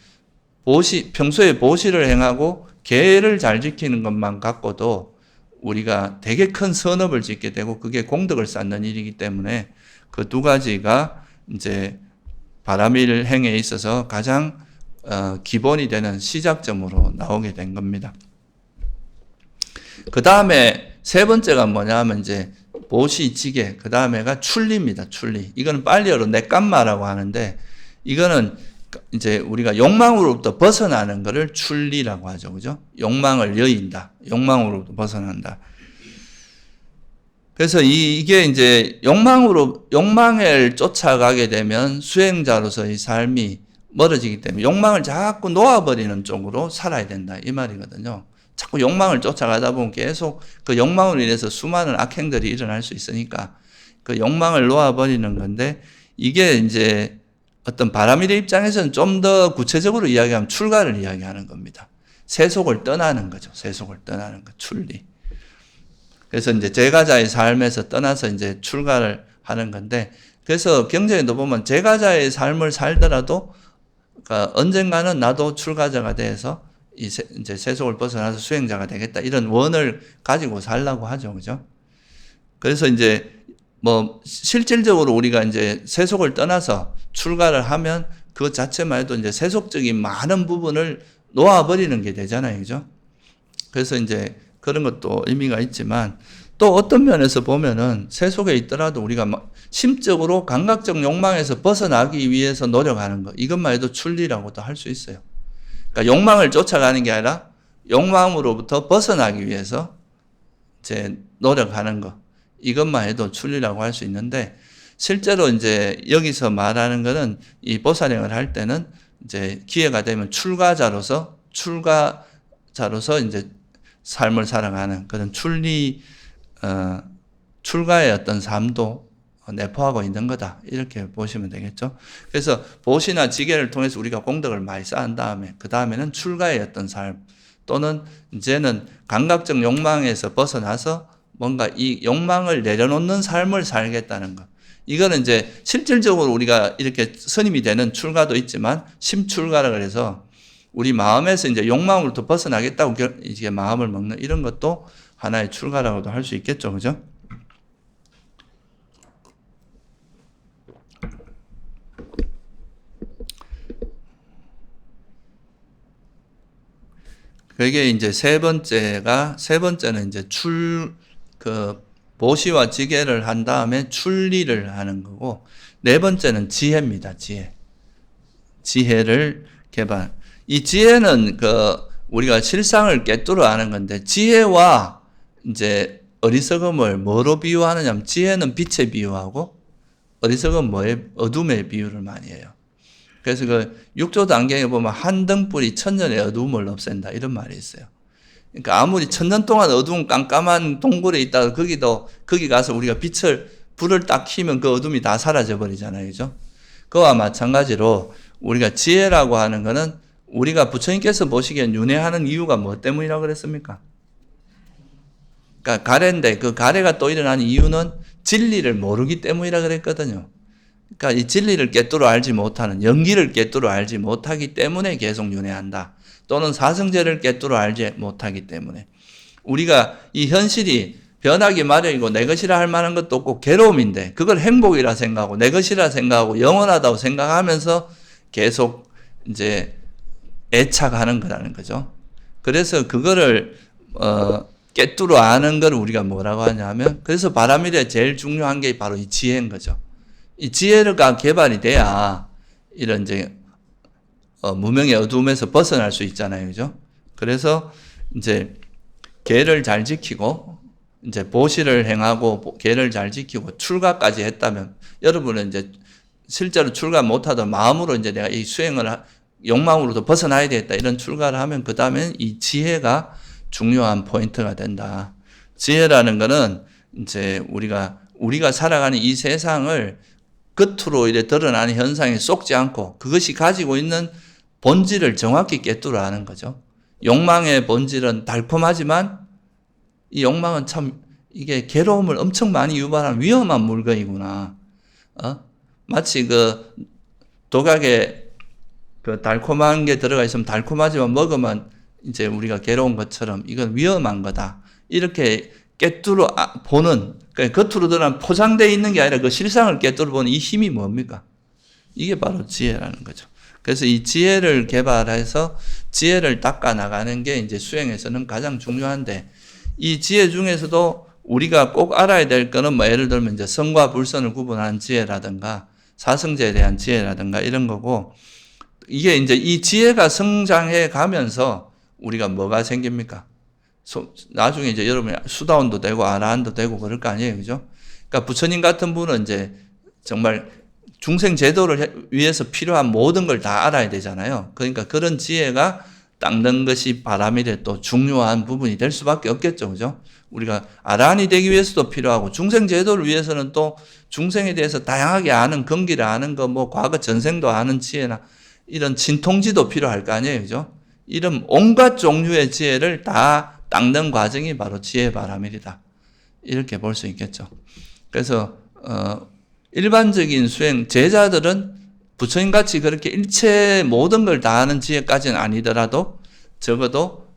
S1: 평소에 보시를 행하고 계를 잘 지키는 것만 갖고도 우리가 되게 큰 선업을 짓게 되고 그게 공덕을 쌓는 일이기 때문에 그 두 가지가 이제 바람일 행에 있어서 가장 기본이 되는 시작점으로 나오게 된 겁니다. 그 다음에 세 번째가 뭐냐면 이제 보시, 지계, 그 다음에가 출리입니다. 출리. 이거는 빨리어로 내깜마라고 하는데, 이거는 이제 우리가 욕망으로부터 벗어나는 것을 출리라고 하죠. 그죠? 욕망을 여인다. 욕망으로부터 벗어난다. 그래서 이게 이제 욕망을 쫓아가게 되면 수행자로서의 삶이 멀어지기 때문에 욕망을 자꾸 놓아버리는 쪽으로 살아야 된다. 이 말이거든요. 자꾸 욕망을 쫓아가다 보면 계속 그 욕망으로 인해서 수많은 악행들이 일어날 수 있으니까 그 욕망을 놓아버리는 건데, 이게 이제 어떤 바람일의 입장에서는 좀 더 구체적으로 이야기하면 출가를 이야기하는 겁니다. 세속을 떠나는 거죠. 세속을 떠나는 것, 출리. 그래서 이제 제가자의 삶에서 떠나서 이제 출가를 하는 건데, 그래서 경전에도 보면 제가자의 삶을 살더라도 그러니까 언젠가는 나도 출가자가 돼서 이제 세속을 벗어나서 수행자가 되겠다. 이런 원을 가지고 살라고 하죠. 그죠? 그래서 이제 뭐 실질적으로 우리가 이제 세속을 떠나서 출가를 하면 그 자체만 해도 이제 세속적인 많은 부분을 놓아버리는 게 되잖아요. 그죠? 그래서 이제 그런 것도 의미가 있지만 또 어떤 면에서 보면은 세속에 있더라도 우리가 심적으로 감각적 욕망에서 벗어나기 위해서 노력하는 것, 이것만 해도 출리라고도 할 수 있어요. 그러니까 욕망을 쫓아가는 게 아니라 욕망으로부터 벗어나기 위해서 이제 노력하는 것, 이것만 해도 출리라고 할 수 있는데, 실제로 이제 여기서 말하는 거는 이 보살행을 할 때는 이제 기회가 되면 출가자로서 이제 삶을 살아가는 그런 출가의 어떤 삶도 내포하고 있는 거다. 이렇게 보시면 되겠죠. 그래서 보시나 지계를 통해서 우리가 공덕을 많이 쌓은 다음에, 그 다음에는 출가의 어떤 삶, 또는 이제는 감각적 욕망에서 벗어나서 뭔가 이 욕망을 내려놓는 삶을 살겠다는 것. 이거는 이제 실질적으로 우리가 이렇게 선임이 되는 출가도 있지만, 심출가라 그래서 우리 마음에서 이제 욕망으로부터 벗어나겠다고 이게 마음을 먹는 이런 것도 하나의 출가라고도 할 수 있겠죠. 그죠? 그게 이제 세 번째는 이제 보시와 지계를 한 다음에 출리를 하는 거고, 네 번째는 지혜입니다. 지혜를 개발. 이 지혜는 우리가 실상을 꿰뚫어 아는 건데, 지혜와 이제 어리석음을 뭐로 비유하느냐면, 지혜는 빛에 비유하고, 어리석음은 어둠에 비유를 많이 해요. 그래서 육조 단계에 보면 한 등불이 천년의 어두움을 없앤다, 이런 말이 있어요. 그러니까 아무리 천년 동안 어두운 깜깜한 동굴에 있다가 거기 가서 우리가 불을 딱 켜면 그 어둠이 다 사라져 버리잖아요. 그죠? 그와 마찬가지로 우리가 지혜라고 하는 거는 우리가 부처님께서 보시기엔 윤회하는 이유가 뭐 때문이라고 그랬습니까? 그러니까 가래인데 그 가래가 또 일어나는 이유는 진리를 모르기 때문이라 그랬거든요. 그러니까 이 진리를 꿰뚫어 알지 못하는, 연기를 꿰뚫어 알지 못하기 때문에 계속 윤회한다. 또는 사성제를 꿰뚫어 알지 못하기 때문에. 우리가 이 현실이 변하기 마련이고 내 것이라 할 만한 것도 없고 괴로움인데, 그걸 행복이라 생각하고 내 것이라 생각하고 영원하다고 생각하면서 계속 이제 애착하는 거라는 거죠. 그래서 그거를 꿰뚫어 아는 걸 우리가 뭐라고 하냐면, 그래서 바라밀에 제일 중요한 게 바로 이 지혜인 거죠. 이 지혜가 개발이 돼야 이런 이제 무명의 어두움에서 벗어날 수 있잖아요. 그죠? 그래서 이제 계를 잘 지키고 이제 보시를 행하고 계를 잘 지키고 출가까지 했다면, 여러분은 이제 실제로 출가 못하던 마음으로 이제 내가 이 수행을 욕망으로도 벗어나야 되겠다, 이런 출가를 하면 그 다음엔 이 지혜가 중요한 포인트가 된다. 지혜라는 거는 이제 우리가 살아가는 이 세상을 겉으로 이래 드러나는 현상에 쏙지 않고 그것이 가지고 있는 본질을 정확히 꿰뚫어 아는 거죠. 욕망의 본질은 달콤하지만 이 욕망은 참 이게 괴로움을 엄청 많이 유발하는 위험한 물건이구나. 마치 도각에 달콤한 게 들어가 있으면 달콤하지만 먹으면 이제 우리가 괴로운 것처럼 이건 위험한 거다. 이렇게 꿰뚫어 보는, 그러니까 겉으로 드러난 포장되어 있는 게 아니라 그 실상을 꿰뚫어 보는 이 힘이 뭡니까? 이게 바로 지혜라는 거죠. 그래서 이 지혜를 개발해서 지혜를 닦아 나가는 게 이제 수행에서는 가장 중요한데, 이 지혜 중에서도 우리가 꼭 알아야 될 거는 예를 들면 이제 성과 불선을 구분하는 지혜라든가 사성제에 대한 지혜라든가 이런 거고, 이게 이제 이 지혜가 성장해 가면서 우리가 뭐가 생깁니까? 나중에 이제 여러분이 수다원도 되고 아라한도 되고 그럴 거 아니에요. 그죠? 그러니까 부처님 같은 분은 이제 정말 중생 제도를 위해서 필요한 모든 걸 다 알아야 되잖아요. 그러니까 그런 지혜가 닦는 것이 바라밀의 또 중요한 부분이 될 수밖에 없겠죠. 그죠? 우리가 아라한이 되기 위해서도 필요하고, 중생 제도를 위해서는 또 중생에 대해서 다양하게 아는, 근기를 아는 거, 과거 전생도 아는 지혜나 이런 진통지도 필요할 거 아니에요. 그죠? 이런 온갖 종류의 지혜를 다 닦는 과정이 바로 지혜 바라밀이다. 이렇게 볼 수 있겠죠. 그래서 일반적인 수행, 제자들은 부처님 같이 그렇게 일체 모든 걸 다 하는 지혜까지는 아니더라도 적어도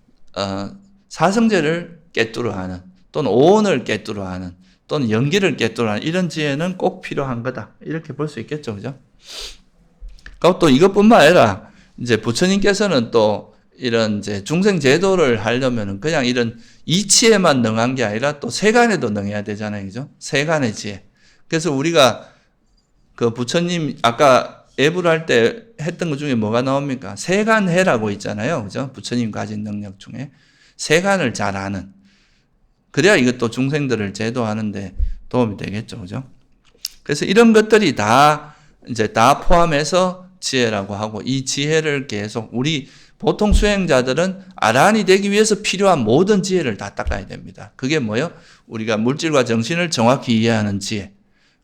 S1: 사성제를 깨뚫어 하는 또는 오온을 깨뚫어 하는 또는 연기를 깨뚫어 하는 이런 지혜는 꼭 필요한 거다. 이렇게 볼 수 있겠죠. 그죠? 그리고 또 이것뿐만 아니라 이제 부처님께서는 또 이런 이제 중생 제도를 하려면은 그냥 이런 이치에만 능한 게 아니라 또 세간에도 능해야 되잖아요. 그죠? 세간의 지혜. 그래서 우리가 그 부처님 아까 예불 할 때 했던 것 중에 뭐가 나옵니까? 세간해라고 있잖아요. 그죠? 부처님 가진 능력 중에. 세간을 잘 아는. 그래야 이것도 중생들을 제도하는데 도움이 되겠죠. 그죠? 그래서 이런 것들이 다 이제 다 포함해서 지혜라고 하고 이 지혜를 계속 우리 보통 수행자들은 아라한이 되기 위해서 필요한 모든 지혜를 다 닦아야 됩니다. 그게 뭐예요? 우리가 물질과 정신을 정확히 이해하는 지혜.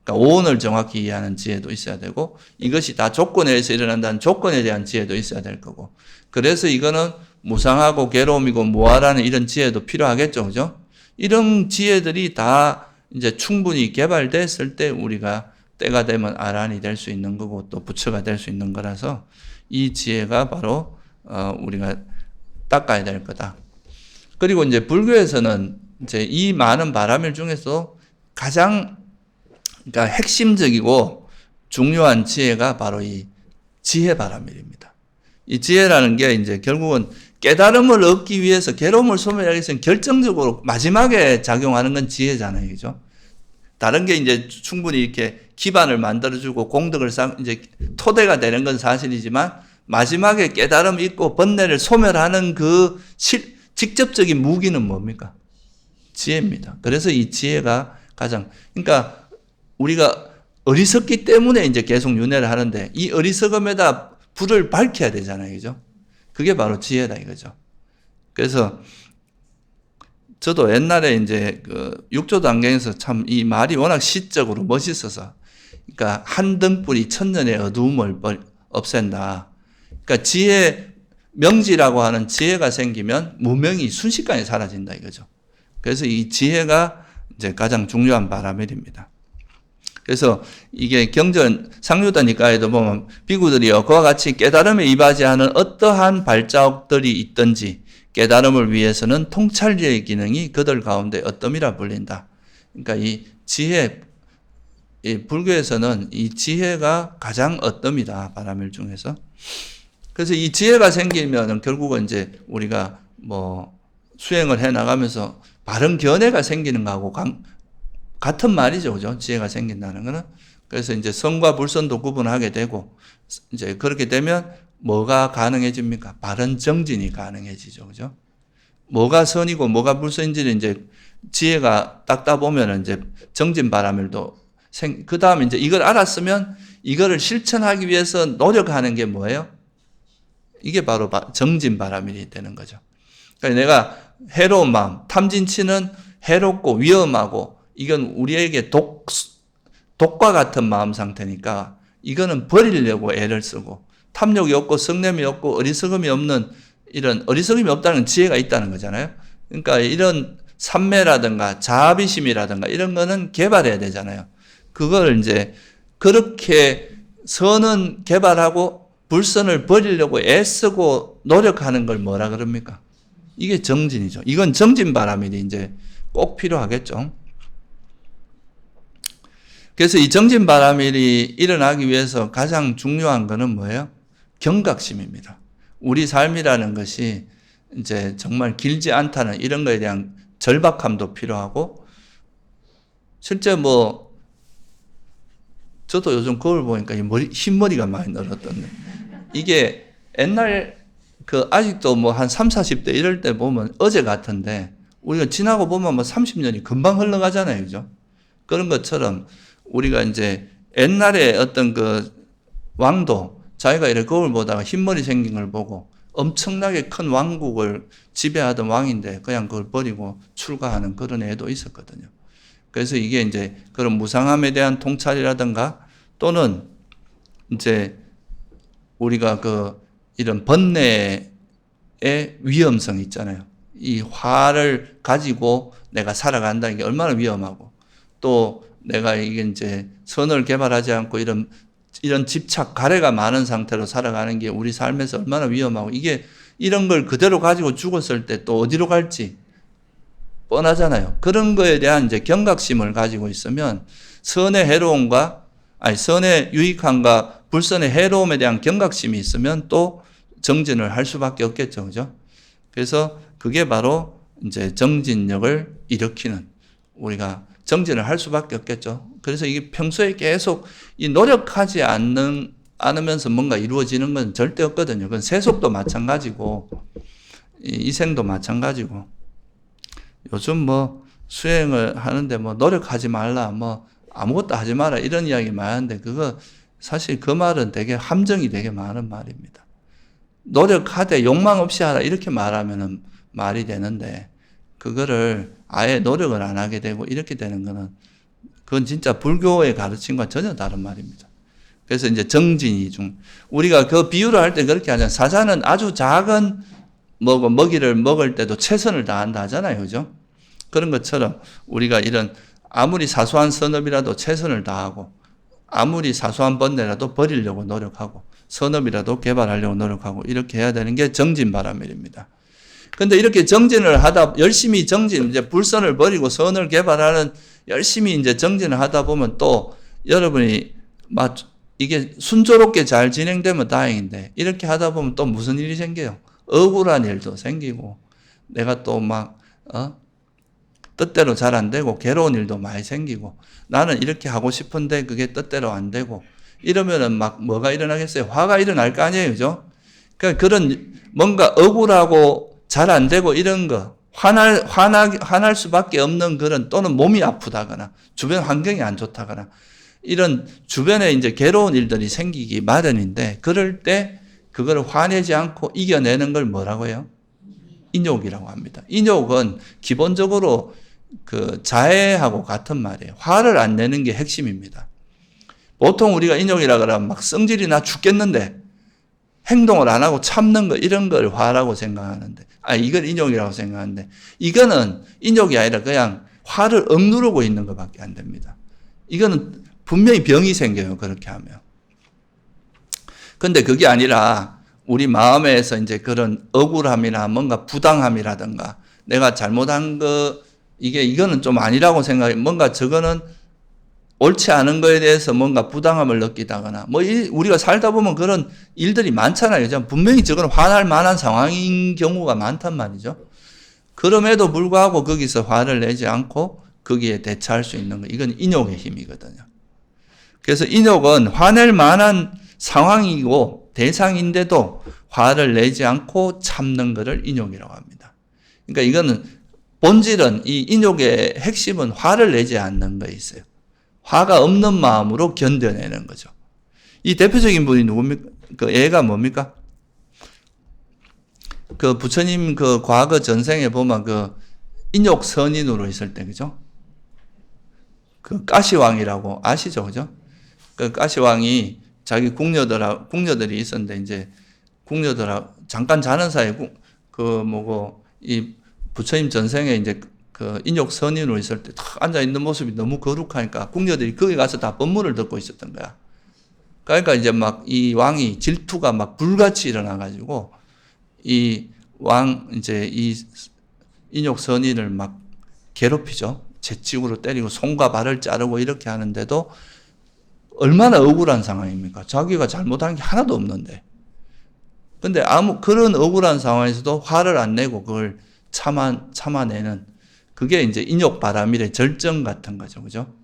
S1: 그러니까 오온을 정확히 이해하는 지혜도 있어야 되고 이것이 다 조건에 의해서 일어난다는 조건에 대한 지혜도 있어야 될 거고 그래서 이거는 무상하고 괴로움이고 무아라는 이런 지혜도 필요하겠죠. 그죠? 이런 지혜들이 다 이제 충분히 개발됐을 때 우리가 때가 되면 아라한이 될 수 있는 거고 또 부처가 될 수 있는 거라서 이 지혜가 바로 우리가 닦아야 될 거다. 그리고 이제 불교에서는 이제 이 많은 바라밀 중에서 가장 그러니까 핵심적이고 중요한 지혜가 바로 이 지혜 바라밀입니다. 이 지혜라는 게 이제 결국은 깨달음을 얻기 위해서 괴로움을 소멸하기 위해서 결정적으로 마지막에 작용하는 건 지혜잖아요. 그죠? 다른 게 이제 충분히 이렇게 기반을 만들어주고 공덕을 이제 토대가 되는 건 사실이지만 마지막에 깨달음 있고 번뇌를 소멸하는 그 직접적인 무기는 뭡니까? 지혜입니다. 그래서 이 지혜가 가장, 그러니까 우리가 어리석기 때문에 이제 계속 윤회를 하는데 이 어리석음에다 불을 밝혀야 되잖아요. 그죠? 그게 바로 지혜다 이거죠. 그래서 저도 옛날에 이제 그 육조 단경에서 참 이 말이 워낙 시적으로 멋있어서 그러니까 한 등불이 천년의 어두움을 없앤다. 그러니까 지혜 명지라고 하는 지혜가 생기면 무명이 순식간에 사라진다 이거죠. 그래서 이 지혜가 이제 가장 중요한 바라밀입니다. 그래서 이게 경전 상류다 니까에도 보면 비구들이요 그와 같이 깨달음에 이바지하는 어떠한 발자국들이 있든지 깨달음을 위해서는 통찰리의 기능이 그들 가운데 어뜸이라 불린다. 그러니까 이 지혜, 이 불교에서는 이 지혜가 가장 어뜸이다 바라밀 중에서. 그래서 이 지혜가 생기면 결국은 이제 우리가 뭐 수행을 해 나가면서 바른 견해가 생기는 거하고 같은 말이죠. 그죠? 지혜가 생긴다는 거는. 그래서 이제 선과 불선도 구분하게 되고, 이제 그렇게 되면 뭐가 가능해집니까? 바른 정진이 가능해지죠. 그죠? 뭐가 선이고 뭐가 불선인지를 이제 지혜가 닦다 보면 이제 정진 바라밀도 그 다음에 이제 이걸 알았으면 이거를 실천하기 위해서 노력하는 게 뭐예요? 이게 바로 정진 바라밀이 되는 거죠. 그러니까 내가 해로운 마음, 탐진치는 해롭고 위험하고 이건 우리에게 독과 같은 마음 상태니까 이거는 버리려고 애를 쓰고 탐욕이 없고 성냄이 없고 어리석음이 없는 이런 어리석음이 없다는 지혜가 있다는 거잖아요. 그러니까 이런 삼매라든가 자비심이라든가 이런 거는 개발해야 되잖아요. 그걸 이제 그렇게 선은 개발하고 불선을 버리려고 애쓰고 노력하는 걸 뭐라 그럽니까? 이게 정진이죠. 이건 정진 바라밀이 이제 꼭 필요하겠죠. 그래서 이 정진 바라밀이 일어나기 위해서 가장 중요한 거는 뭐예요? 경각심입니다. 우리 삶이라는 것이 이제 정말 길지 않다는 이런 거에 대한 절박함도 필요하고, 실제 뭐, 저도 요즘 거울 보니까 흰머리가 많이 늘었던데, 이게 옛날 아직도 뭐 한 30, 40대 이럴 때 보면 어제 같은데, 우리가 지나고 보면 뭐 30년이 금방 흘러가잖아요. 그죠? 그런 것처럼 우리가 이제 옛날에 어떤 그 왕도 자기가 이렇게 거울 보다가 흰머리 생긴 걸 보고 엄청나게 큰 왕국을 지배하던 왕인데 그냥 그걸 버리고 출가하는 그런 애도 있었거든요. 그래서 이게 이제 그런 무상함에 대한 통찰이라든가 또는 이제 우리가 이런 번뇌의 위험성이 있잖아요. 이 화를 가지고 내가 살아간다는 게 얼마나 위험하고 또 내가 이게 이제 선을 개발하지 않고 이런 이런 집착, 가래가 많은 상태로 살아가는 게 우리 삶에서 얼마나 위험하고, 이게 이런 걸 그대로 가지고 죽었을 때 또 어디로 갈지 뻔하잖아요. 그런 거에 대한 이제 경각심을 가지고 있으면 선의 해로움과, 선의 유익함과 불선의 해로움에 대한 경각심이 있으면 또 정진을 할 수밖에 없겠죠. 그죠? 그래서 그게 바로 이제 정진력을 일으키는, 우리가 정진을 할 수밖에 없겠죠. 그래서 이게 평소에 계속 이 노력하지 않으면서 뭔가 이루어지는 건 절대 없거든요. 그건 세속도 마찬가지고, 이생도 마찬가지고. 요즘 뭐 수행을 하는데 뭐 노력하지 말라, 뭐 아무것도 하지 마라 이런 이야기 많은데, 그거 사실 그 말은 되게 함정이 되게 많은 말입니다. 노력하되 욕망 없이 하라 이렇게 말하면은 말이 되는데, 그거를 아예 노력을 안 하게 되고 이렇게 되는 거는, 그건 진짜 불교의 가르침과 전혀 다른 말입니다. 그래서 이제 정진이 우리가 그 비유를 할 때 그렇게 하잖아요. 사자는 아주 작은 먹이를 먹을 때도 최선을 다한다 하잖아요. 그죠? 그런 것처럼 우리가 이런 아무리 사소한 선업이라도 최선을 다하고, 아무리 사소한 번뇌라도 버리려고 노력하고, 선업이라도 개발하려고 노력하고, 이렇게 해야 되는 게 정진바라밀입니다. 근데 이렇게 정진을 하다, 열심히 이제 불선을 버리고 선을 개발하는, 열심히 이제 정진을 하다 보면 또 여러분이 막 이게 순조롭게 잘 진행되면 다행인데, 이렇게 하다 보면 또 무슨 일이 생겨요? 억울한 일도 생기고, 내가 또 막, 뜻대로 잘 안 되고, 괴로운 일도 많이 생기고, 나는 이렇게 하고 싶은데 그게 뜻대로 안 되고, 이러면은 막 뭐가 일어나겠어요? 화가 일어날 거 아니에요. 그죠? 그러니까 그런 뭔가 억울하고 잘 안 되고 이런 거, 화날 수밖에 없는 그런, 또는 몸이 아프다거나, 주변 환경이 안 좋다거나, 이런 주변에 이제 괴로운 일들이 생기기 마련인데, 그럴 때 그걸 화내지 않고 이겨내는 걸 뭐라고 해요? 인욕이라고 합니다. 인욕은 기본적으로 그 자애하고 같은 말이에요. 화를 안 내는 게 핵심입니다. 보통 우리가 인욕이라 그러면 막 성질이 나 죽겠는데 행동을 안 하고 참는 거, 이런 걸 화라고 생각하는데, 이걸 인욕이라고 생각하는데, 이거는 인욕이 아니라 그냥 화를 억누르고 있는 것밖에 안 됩니다. 이거는 분명히 병이 생겨요. 그렇게 하면. 근데 그게 아니라 우리 마음에서 이제 그런 억울함이나 뭔가 부당함이라든가, 내가 잘못한 거, 이거는 좀 아니라고 생각해. 뭔가 저거는 옳지 않은 거에 대해서 뭔가 부당함을 느끼다거나, 우리가 살다 보면 그런 일들이 많잖아요. 분명히 저건 화날 만한 상황인 경우가 많단 말이죠. 그럼에도 불구하고 거기서 화를 내지 않고 거기에 대처할 수 있는 거, 이건 인욕의 힘이거든요. 그래서 인욕은 화낼 만한 상황이고 대상인데도 화를 내지 않고 참는 것을 인욕이라고 합니다. 그러니까 이거는 본질은, 이 인욕의 핵심은 화를 내지 않는 거에 있어요. 화가 없는 마음으로 견뎌내는 거죠. 이 대표적인 분이 누굽니까? 그 애가 뭡니까? 그 부처님 그 과거 전생에 보면 그 인욕 선인으로 있을 때, 그죠? 그 가시왕이라고 아시죠? 그죠? 그 가시왕이 자기 궁녀들이 있었는데, 이제 궁녀들하고 잠깐 자는 사이에 이 부처님 전생에 이제 그 인욕 선인으로 있을 때 탁 앉아 있는 모습이 너무 거룩하니까 국녀들이 거기 가서 다 법문을 듣고 있었던 거야. 그러니까 이제 막 이 왕이 질투가 막 불같이 일어나가지고 이 인욕 선인을 막 괴롭히죠. 채찍으로 때리고 손과 발을 자르고 이렇게 하는데도 얼마나 억울한 상황입니까? 자기가 잘못한 게 하나도 없는데. 근데 그런 억울한 상황에서도 화를 안 내고 그걸 참아내는, 그게 이제 인욕바라밀의 절정 같은 거죠. 그죠?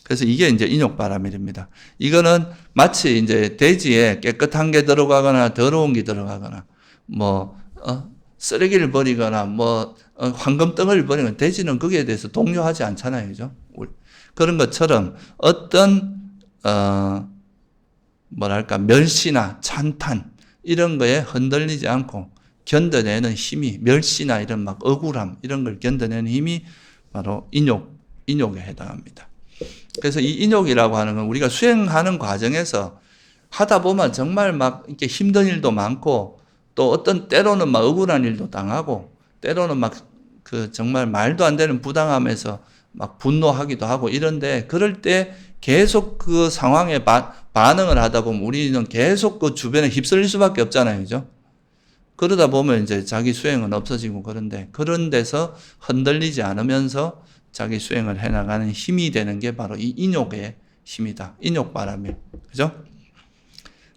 S1: 그래서 이게 이제 인욕바라밀입니다. 이거는 마치 이제 대지에 깨끗한 게 들어가거나 더러운 게 들어가거나, 쓰레기를 버리거나, 황금덩어리를 버리거나, 대지는 거기에 대해서 동요하지 않잖아요. 그죠? 그런 것처럼 어떤, 멸시나 찬탄, 이런 거에 흔들리지 않고 견뎌내는 힘이, 멸시나 이런 막 억울함, 이런 걸 견뎌내는 힘이 바로 인욕에 해당합니다. 그래서 이 인욕이라고 하는 건 우리가 수행하는 과정에서 하다 보면 정말 막 이렇게 힘든 일도 많고, 또 어떤 때로는 막 억울한 일도 당하고, 때로는 막 그 정말 말도 안 되는 부당함에서 막 분노하기도 하고 이런데, 그럴 때 계속 그 상황에 반응을 하다 보면 우리는 계속 그 주변에 휩쓸릴 수밖에 없잖아요. 그죠? 그러다 보면 이제 자기 수행은 없어지고 그런 데서 흔들리지 않으면서 자기 수행을 해나가는 힘이 되는 게 바로 이 인욕의 힘이다. 인욕바람이. 그죠?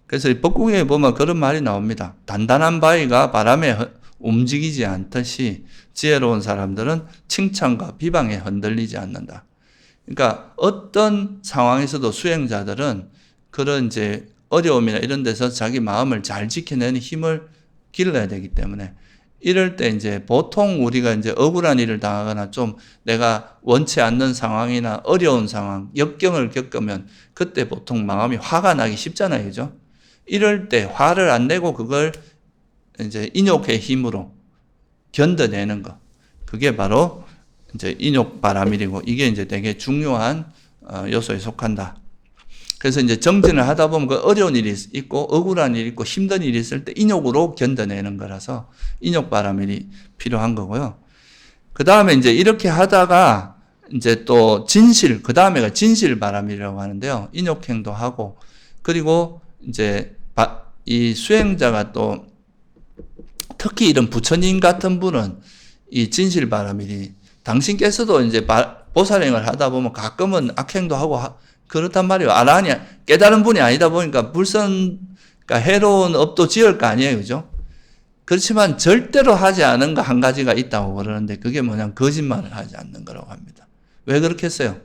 S1: 그래서 이 법국에 보면 그런 말이 나옵니다. 단단한 바위가 바람에 움직이지 않듯이 지혜로운 사람들은 칭찬과 비방에 흔들리지 않는다. 그러니까 어떤 상황에서도 수행자들은 그런 이제 어려움이나 이런 데서 자기 마음을 잘 지켜내는 힘을 길러야 되기 때문에 이럴 때 이제 보통 우리가 이제 억울한 일을 당하거나 좀 내가 원치 않는 상황이나 어려운 상황, 역경을 겪으면 그때 보통 마음이 화가 나기 쉽잖아요. 그죠? 이럴 때 화를 안 내고 그걸 이제 인욕의 힘으로 견뎌내는 것. 그게 바로 이제 인욕바람일이고 이게 이제 되게 중요한 요소에 속한다. 그래서 이제 정진을 하다 보면 그 어려운 일이 있고 억울한 일이 있고 힘든 일이 있을 때 인욕으로 견뎌내는 거라서 인욕바람일이 필요한 거고요. 그 다음에 이제 이렇게 하다가 이제 또 진실, 그 다음에가 진실바람이라고 하는데요. 인욕행도 하고 그리고 이제 이 수행자가 또 특히 이런 부처님 같은 분은 이 진실바람일이 당신께서도 이제 보살행을 하다 보면 가끔은 악행도 하고 그렇단 말이에요. 아라니 깨달은 분이 아니다 보니까 그러니까 해로운 업도 지을 거 아니에요. 그죠? 그렇지만 절대로 하지 않은 거 한 가지가 있다고 그러는데 그게 뭐냐면 거짓말을 하지 않는 거라고 합니다. 왜 그렇게 했어요?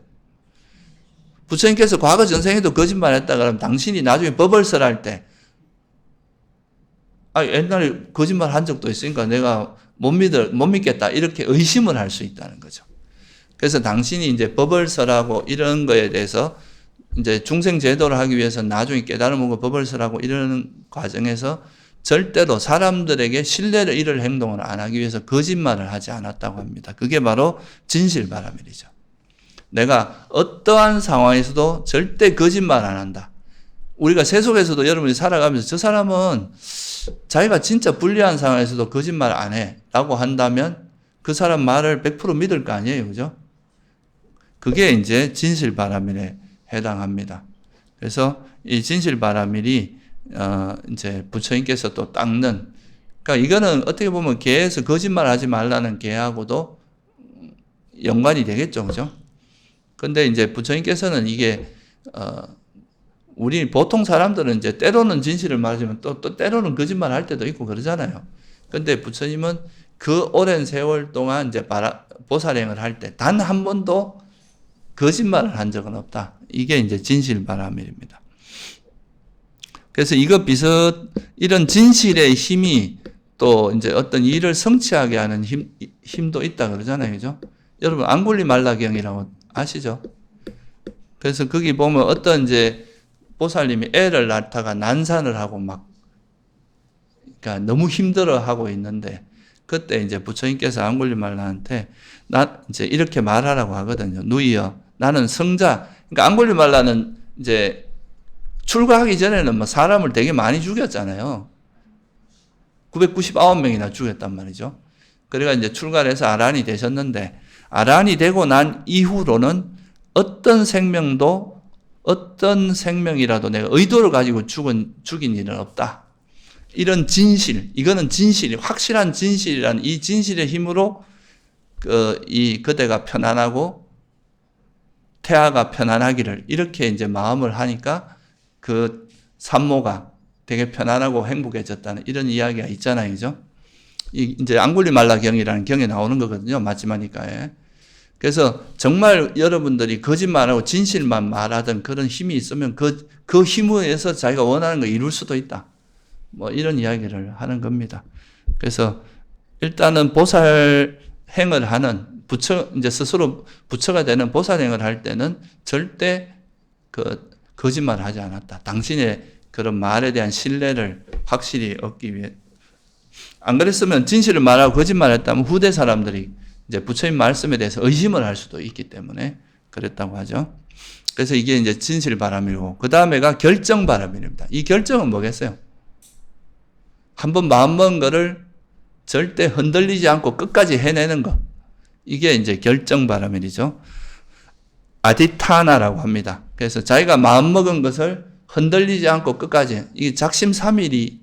S1: 부처님께서 과거 전생에도 거짓말 했다 그러면 당신이 나중에 법을설할 때 옛날에 거짓말 한 적도 있으니까 내가 못 믿겠다. 이렇게 의심을 할 수 있다는 거죠. 그래서 당신이 이제 법을설하고 이런 거에 대해서 이제 중생 제도를 하기 위해서 나중에 깨달음을 법을설하고 이런 과정에서 절대로 사람들에게 신뢰를 잃을 행동을 안 하기 위해서 거짓말을 하지 않았다고 합니다. 그게 바로 진실바람일이죠. 내가 어떠한 상황에서도 절대 거짓말 안 한다. 우리가 세속에서도 여러분이 살아가면서 저 사람은 자기가 진짜 불리한 상황에서도 거짓말 안 해 라고 한다면 그 사람 말을 100% 믿을 거 아니에요. 그죠? 그게 이제 진실바람일에 해당합니다. 그래서 이 진실바람일이 이제 부처님께서 또 닦는, 그러니까 이거는 어떻게 보면 계에서 거짓말 하지 말라는 계하고도 연관이 되겠죠. 그죠? 근데 이제 부처님께서는 이게 우리 보통 사람들은 이제 때로는 진실을 말하지만 또 때로는 거짓말 할 때도 있고 그러잖아요. 근데 부처님은 그 오랜 세월 동안 이제 보살행을 할 때 단 한 번도 거짓말을 한 적은 없다. 이게 이제 진실바람일입니다. 그래서 이런 진실의 힘이 또 이제 어떤 일을 성취하게 하는 힘도 있다 그러잖아요. 그죠? 여러분, 앙굴리말라경이라고 아시죠? 그래서 거기 보면 어떤 이제 보살님이 애를 낳다가 난산을 하고 그러니까 너무 힘들어 하고 있는데 그때 이제 부처님께서 앙굴리말라한테 이제 이렇게 말하라고 하거든요. 누이여, 나는 성자. 그러니까 앙굴리말라는 이제 출가하기 전에는 뭐 사람을 되게 많이 죽였잖아요. 999명이나 죽였단 말이죠. 그래가 이제 출가를 해서 아란이 되셨는데 아란이 되고 난 이후로는 어떤 생명이라도 내가 의도를 가지고 죽인 일은 없다. 이런 진실, 이거는 진실이, 확실한 진실이란 이 진실의 힘으로 그대가 편안하고 태아가 편안하기를 이렇게 이제 마음을 하니까 그 산모가 되게 편안하고 행복해졌다는 이런 이야기가 있잖아요. 그죠? 이제 앙굴리말라경이라는 경에 나오는 거거든요. 마지막니까에. 그래서 정말 여러분들이 거짓말하고 진실만 말하던 그런 힘이 있으면 그 힘에서 자기가 원하는 거 이룰 수도 있다. 뭐 이런 이야기를 하는 겁니다. 그래서 일단은 보살행을 하는 이제 스스로 부처가 되는 보살행을 할 때는 절대 거짓말을 하지 않았다. 당신의 그런 말에 대한 신뢰를 확실히 얻기 위해. 안 그랬으면 진실을 말하고 거짓말을 했다면 후대 사람들이 이제 부처님 말씀에 대해서 의심을 할 수도 있기 때문에 그랬다고 하죠. 그래서 이게 이제 진실바람이고, 그 다음에가 결정바람입니다. 이 결정은 뭐겠어요? 한번 마음먹은 거를 절대 흔들리지 않고 끝까지 해내는 것. 이게 이제 결정바람일이죠. 아디타나라고 합니다. 그래서 자기가 마음먹은 것을 흔들리지 않고 끝까지. 이게 작심삼일이,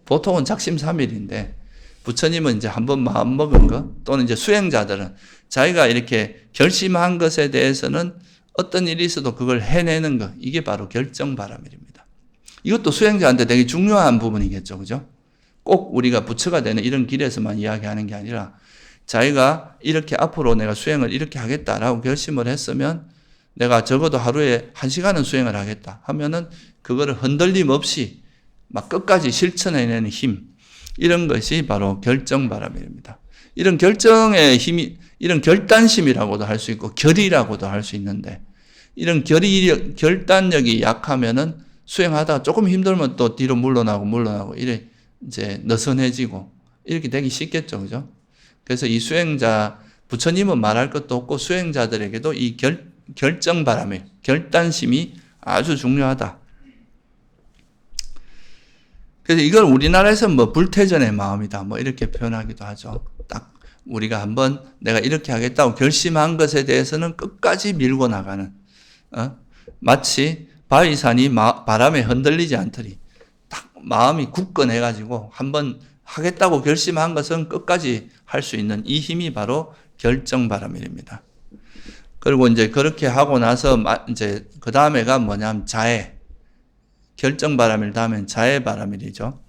S1: 보통은 작심삼일인데, 부처님은 이제 한번 마음 먹은 거, 또는 이제 수행자들은 자기가 이렇게 결심한 것에 대해서는 어떤 일이 있어도 그걸 해내는 거, 이게 바로 결정바람일입니다. 이것도 수행자한테 되게 중요한 부분이겠죠. 그죠? 꼭 우리가 부처가 되는 이런 길에서만 이야기하는 게 아니라 자기가 이렇게 앞으로 내가 수행을 이렇게 하겠다라고 결심을 했으면 내가 적어도 하루에 1시간은 수행을 하겠다 하면은 그거를 흔들림 없이 막 끝까지 실천해내는 힘, 이런 것이 바로 결정바람입니다. 이런 결정의 힘이, 이런 결단심이라고도 할 수 있고 결이라고도 할 수 있는데, 이런 결단력이 약하면은 수행하다가 조금 힘들면 또 뒤로 물러나고 이래 이제 느슨해지고 이렇게 되기 쉽겠죠. 그죠? 그래서 이 수행자, 부처님은 말할 것도 없고 수행자들에게도 이 결정바람이, 결단심이 아주 중요하다. 그래서 이걸 우리나라에서는 뭐 불태전의 마음이다 뭐 이렇게 표현하기도 하죠. 딱 우리가 한번 내가 이렇게 하겠다고 결심한 것에 대해서는 끝까지 밀고 나가는, 마치 바위산이 바람에 흔들리지 않더니 딱 마음이 굳건해가지고 한번 하겠다고 결심한 것은 끝까지 할 수 있는 이 힘이 바로 결정바람일입니다. 그리고 이제 그렇게 하고 나서 이제 그 다음에가 뭐냐면 자해. 결정바람일 다음엔 자해바람일이죠.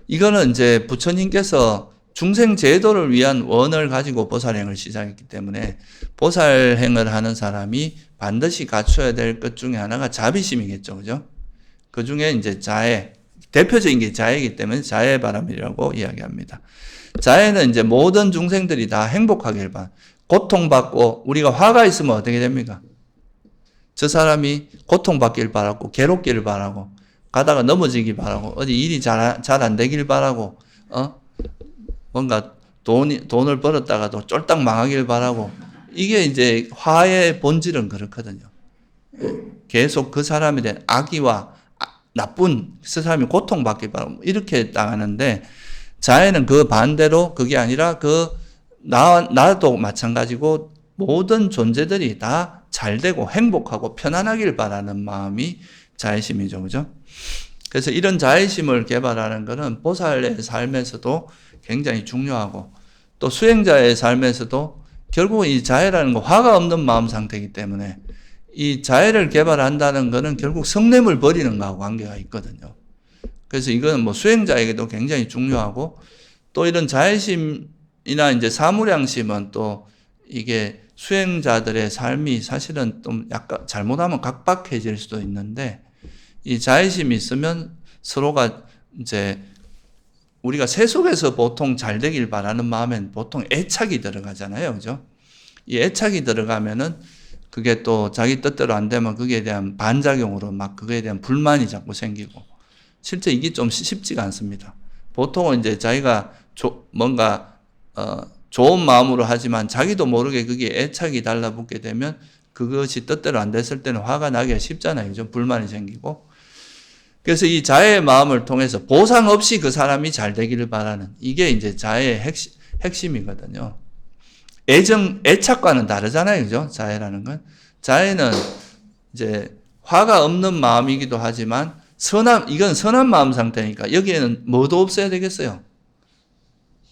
S1: 이거는 이제 부처님께서 중생제도를 위한 원을 가지고 보살행을 시작했기 때문에 보살행을 하는 사람이 반드시 갖춰야 될 것 중에 하나가 자비심이겠죠. 그죠? 그 중에 이제 자해, 대표적인 게 자해이기 때문에 자해바람이라고 이야기합니다. 자해는 이제 모든 중생들이 다 행복하길 바라. 고통받고 우리가 화가 있으면 어떻게 됩니까? 저 사람이 고통받길 바라고, 괴롭기를 바라고, 가다가 넘어지길 바라고, 어디 일이 잘 안 되길 바라고, 뭔가 돈을 벌었다가도 쫄딱 망하길 바라고, 이게 이제 화의 본질은 그렇거든요. 계속 그 사람에 대한 악의와 나쁜, 그 사람이 고통받길 바라고, 이렇게 당하는데, 자해는 그 반대로 그게 아니라 나도 마찬가지고 모든 존재들이 다 잘 되고 행복하고 편안하길 바라는 마음이 자애심이죠. 그죠? 그래서 이런 자애심을 개발하는 것은 보살의 삶에서도 굉장히 중요하고 또 수행자의 삶에서도 결국 이 자애라는 거 화가 없는 마음 상태이기 때문에 이 자애를 개발한다는 것은 결국 성냄을 버리는 거하고 관계가 있거든요. 그래서 이거는 뭐 수행자에게도 굉장히 중요하고 또 이런 자애심이나 이제 사무량심은 또 이게 수행자들의 삶이 사실은 좀 약간 잘못하면 각박해질 수도 있는데 이 자애심이 있으면 서로가 이제 우리가 세속에서 보통 잘 되길 바라는 마음엔 보통 애착이 들어가잖아요. 그죠? 이 애착이 들어가면은 그게 또 자기 뜻대로 안 되면 거기에 대한 반작용으로 막 그거에 대한 불만이 자꾸 생기고 실제 이게 좀 쉽지가 않습니다. 보통은 이제 자기가 뭔가 좋은 마음으로 하지만 자기도 모르게 그게 애착이 달라붙게 되면 그것이 뜻대로 안 됐을 때는 화가 나기가 쉽잖아요. 좀 불만이 생기고. 그래서 이 자애의 마음을 통해서 보상 없이 그 사람이 잘 되기를 바라는 이게 이제 자애의 핵심이거든요. 애착과는 다르잖아요. 그죠? 자애라는 건. 자애는 이제 화가 없는 마음이기도 하지만 이건 선한 마음 상태니까 여기에는 뭐도 없어야 되겠어요.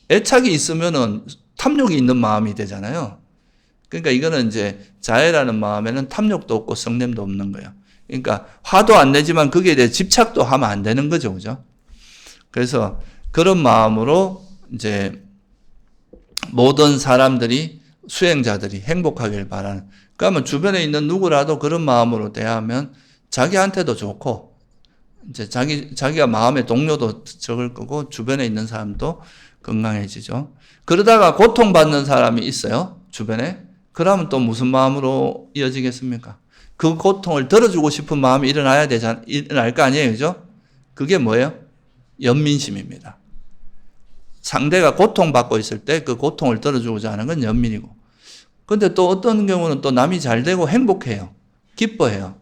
S1: 애착이 있으면은 탐욕이 있는 마음이 되잖아요. 그러니까 이거는 이제 자애라는 마음에는 탐욕도 없고 성냄도 없는 거예요. 그러니까 화도 안 내지만 거기에 대해 집착도 하면 안 되는 거죠. 그죠? 그래서 그런 마음으로 이제 모든 사람들이 수행자들이 행복하길 바라는 그러면 주변에 있는 누구라도 그런 마음으로 대하면 자기한테도 좋고 이제 자기가 마음의 동료도 적을 거고 주변에 있는 사람도 건강해지죠. 그러다가 고통받는 사람이 있어요. 주변에. 그러면 또 무슨 마음으로 이어지겠습니까? 그 고통을 덜어주고 싶은 마음이 일어날 거 아니에요. 그죠? 그게 뭐예요? 연민심입니다. 상대가 고통받고 있을 때 그 고통을 덜어주고자 하는 건 연민이고. 근데 또 어떤 경우는 또 남이 잘 되고 행복해요. 기뻐해요.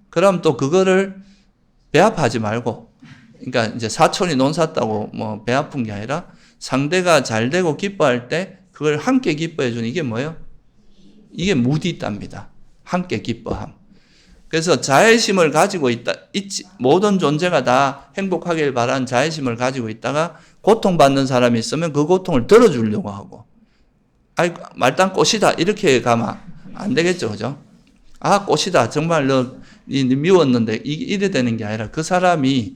S1: 그럼 또 그거를 배합하지 말고, 그러니까 이제 사촌이 논 샀다고 뭐 배 아픈 게 아니라 상대가 잘 되고 기뻐할 때 그걸 함께 기뻐해 주는 이게 뭐예요? 이게 무디답니다. 함께 기뻐함. 그래서 자애심을 가지고 모든 존재가 다 행복하길 바라는 자애심을 가지고 있다가 고통받는 사람이 있으면 그 고통을 들어주려고 하고, 아이, 말단 꽃이다. 이렇게 가면 안 되겠죠. 그죠? 아, 꽃이다. 정말 너 미웠는데 이래 되는 게 아니라 그 사람이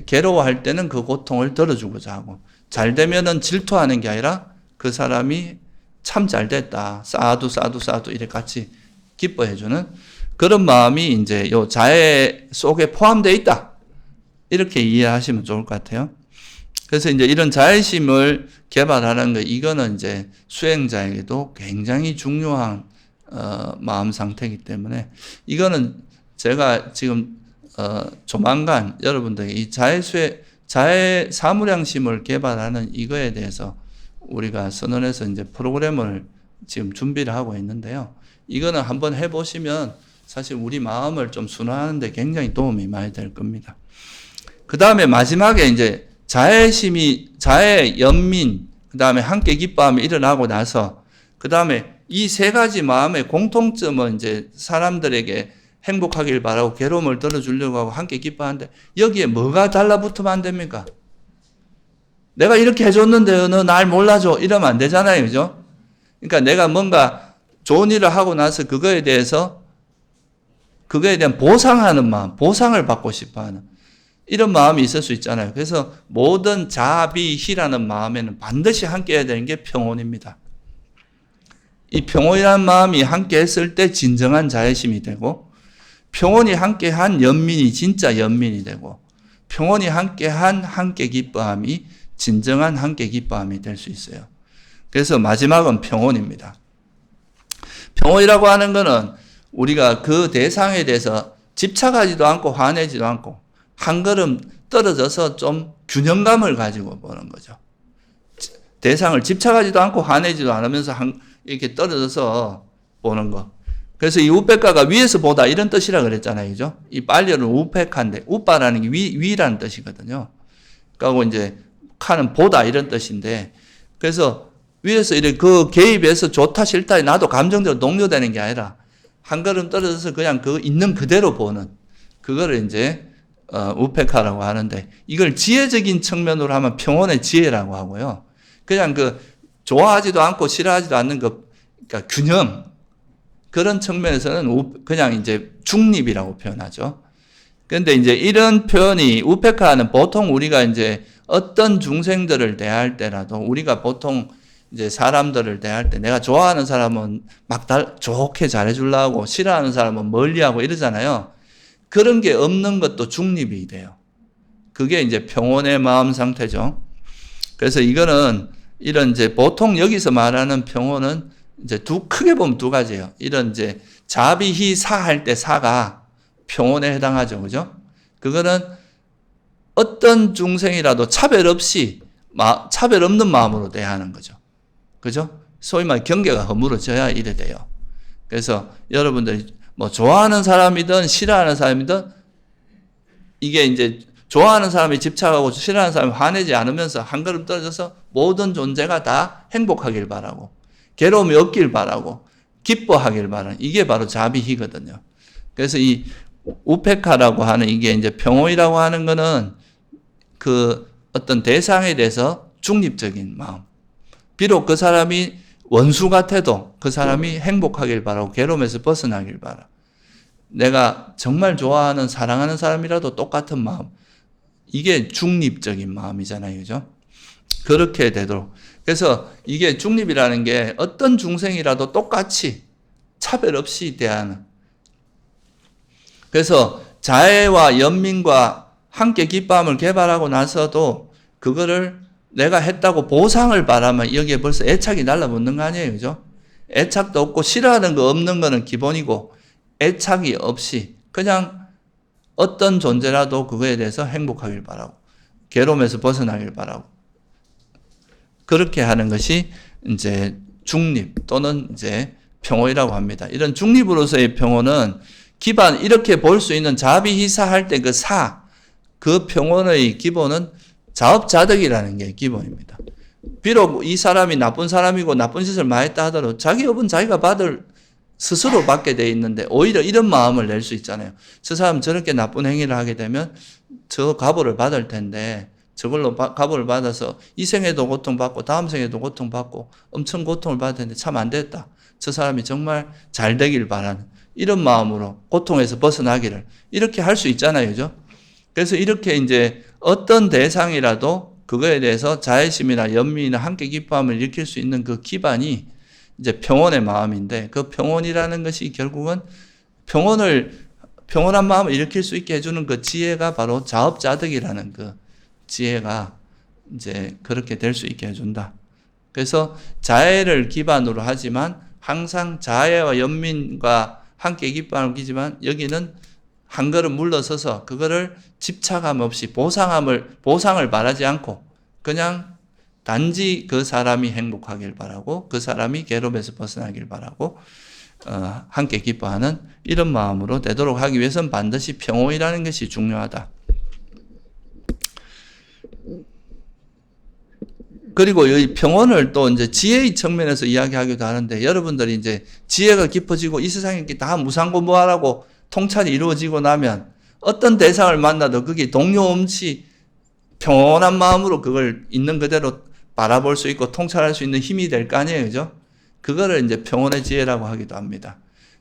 S1: 괴로워할 때는 그 고통을 들어주고자 하고, 잘 되면은 질투하는 게 아니라 그 사람이 참 잘 됐다. 사두 이렇게 같이 기뻐해주는 그런 마음이 이제 요 자애 속에 포함되어 있다. 이렇게 이해하시면 좋을 것 같아요. 그래서 이제 이런 자애심을 개발하는 거, 이거는 이제 수행자에게도 굉장히 중요한 마음 상태이기 때문에, 이거는 제가 지금 조만간 여러분들에게 이 자애 사무량심을 개발하는 이거에 대해서 우리가 선언해서 이제 프로그램을 지금 준비를 하고 있는데요. 이거는 한번 해보시면 사실 우리 마음을 좀 순화하는 데 굉장히 도움이 많이 될 겁니다. 그 다음에 마지막에 이제 자애 연민, 그 다음에 함께 기뻐함이 일어나고 나서, 그 다음에 이 세 가지 마음의 공통점은 이제 사람들에게 행복하길 바라고 괴로움을 들어주려고 하고 함께 기뻐하는데, 여기에 뭐가 달라붙으면 안 됩니까? 내가 이렇게 해줬는데 너 날 몰라줘. 이러면 안 되잖아요. 그죠? 그러니까 내가 뭔가 좋은 일을 하고 나서 그거에 대한 보상하는 마음, 보상을 받고 싶어 하는 이런 마음이 있을 수 있잖아요. 그래서 모든 자비희라는 마음에는 반드시 함께 해야 되는 게 평온입니다. 이 평온이라는 마음이 함께 했을 때 진정한 자애심이 되고, 평온이 함께한 연민이 진짜 연민이 되고, 평온이 함께한 함께 기뻐함이 진정한 함께 기뻐함이 될 수 있어요. 그래서 마지막은 평온입니다. 평온이라고 하는 것은 우리가 그 대상에 대해서 집착하지도 않고 화내지도 않고 한 걸음 떨어져서 좀 균형감을 가지고 보는 거죠. 대상을 집착하지도 않고 화내지도 않으면서 이렇게 떨어져서 보는 거. 그래서 이 우페카가 위에서 보다 이런 뜻이라 그랬잖아요. 그죠? 이 빨려는 우페카인데, 우빠라는 게 위라는 뜻이거든요. 그리고 이제 카는 보다 이런 뜻인데, 그래서 위에서 이렇게 그 개입해서 좋다 싫다 나도 감정적으로 동요되는 게 아니라 한 걸음 떨어져서 그냥 그 있는 그대로 보는, 그거를 이제 우페카라고 하는데, 이걸 지혜적인 측면으로 하면 평온의 지혜라고 하고요. 그냥 그 좋아하지도 않고 싫어하지도 않는 그러니까 균형, 그런 측면에서는 그냥 이제 중립이라고 표현하죠. 그런데 이제 이런 표현이, 우페카는 보통 우리가 이제 어떤 중생들을 대할 때라도, 우리가 보통 이제 사람들을 대할 때 내가 좋아하는 사람은 막 좋게 잘해주려고, 싫어하는 사람은 멀리하고 이러잖아요. 그런 게 없는 것도 중립이 돼요. 그게 이제 평온의 마음 상태죠. 그래서 이거는 이런 이제 보통 여기서 말하는 평온은 이제 크게 보면 두 가지예요. 이런 이제 자비희 사할 때 사가 평온에 해당하죠. 그죠? 그거는 어떤 중생이라도 차별 없는 마음으로 대하는 거죠. 그죠? 소위 말 경계가 허물어져야 이래 돼요. 그래서 여러분들이 뭐 좋아하는 사람이든 싫어하는 사람이든, 이게 이제 좋아하는 사람이 집착하고 싫어하는 사람이 화내지 않으면서 한 걸음 떨어져서 모든 존재가 다 행복하길 바라고, 괴로움이 없길 바라고, 기뻐하길 바라는, 이게 바로 자비희거든요. 그래서 이 우페카라고 하는, 이게 이제 평온이라고 하는 거는 그 어떤 대상에 대해서 중립적인 마음. 비록 그 사람이 원수 같아도 그 사람이 행복하길 바라고 괴로움에서 벗어나길 바라. 내가 정말 좋아하는 사랑하는 사람이라도 똑같은 마음. 이게 중립적인 마음이잖아요. 그죠? 그렇게 되도록. 그래서 이게 중립이라는 게 어떤 중생이라도 똑같이 차별 없이 대하는. 그래서 자애와 연민과 함께 기뻐함을 개발하고 나서도 그거를 내가 했다고 보상을 바라면 여기에 벌써 애착이 날라붙는 거 아니에요. 그죠? 애착도 없고 싫어하는 거 없는 거는 기본이고, 애착이 없이 그냥 어떤 존재라도 그거에 대해서 행복하길 바라고, 괴로움에서 벗어나길 바라고, 그렇게 하는 것이 이제 중립 또는 이제 평온이라고 합니다. 이런 중립으로서의 평온은 이렇게 볼 수 있는 자비희사할 때 그 평온의 기본은 자업자득이라는 게 기본입니다. 비록 이 사람이 나쁜 사람이고 나쁜 짓을 많이 했다 하더라도 자기 업은 자기가 받을 스스로 받게 돼 있는데 오히려 이런 마음을 낼 수 있잖아요. 저 사람 저렇게 나쁜 행위를 하게 되면 저 가보를 받을 텐데 저걸로 가보를 받아서 이 생에도 고통받고 다음 생에도 고통받고 엄청 고통을 받을 텐데 참 안 됐다. 저 사람이 정말 잘 되길 바라는 이런 마음으로 고통에서 벗어나기를 이렇게 할 수 있잖아요. 그죠? 그래서 이렇게 이제 어떤 대상이라도 그거에 대해서 자애심이나 연민이나 함께 기뻐함을 일으킬 수 있는 그 기반이 이제 평온의 마음인데 그 평온이라는 것이 결국은 평온한 마음을 일으킬 수 있게 해주는 그 지혜가 바로 자업자득이라는 그 지혜가 이제 그렇게 될 수 있게 해준다. 그래서 자애를 기반으로 하지만 항상 자애와 연민과 함께 기뻐함을 끼지만 여기는 한 걸음 물러서서 그거를 집착함 없이 보상을 바라지 않고 그냥 단지 그 사람이 행복하길 바라고 그 사람이 괴로움에서 벗어나길 바라고 함께 기뻐하는 이런 마음으로 되도록 하기 위해서는 반드시 평온이라는 것이 중요하다. 그리고 이 평온을 또 이제 지혜의 측면에서 이야기하기도 하는데 여러분들이 이제 지혜가 깊어지고 이 세상에 다 무상고무하라고 통찰이 이루어지고 나면 어떤 대상을 만나도 그게 동요 없이 평온한 마음으로 그걸 있는 그대로 바라볼 수 있고 통찰할 수 있는 힘이 될 거 아니에요. 그죠? 그거를 이제 평온의 지혜라고 하기도 합니다.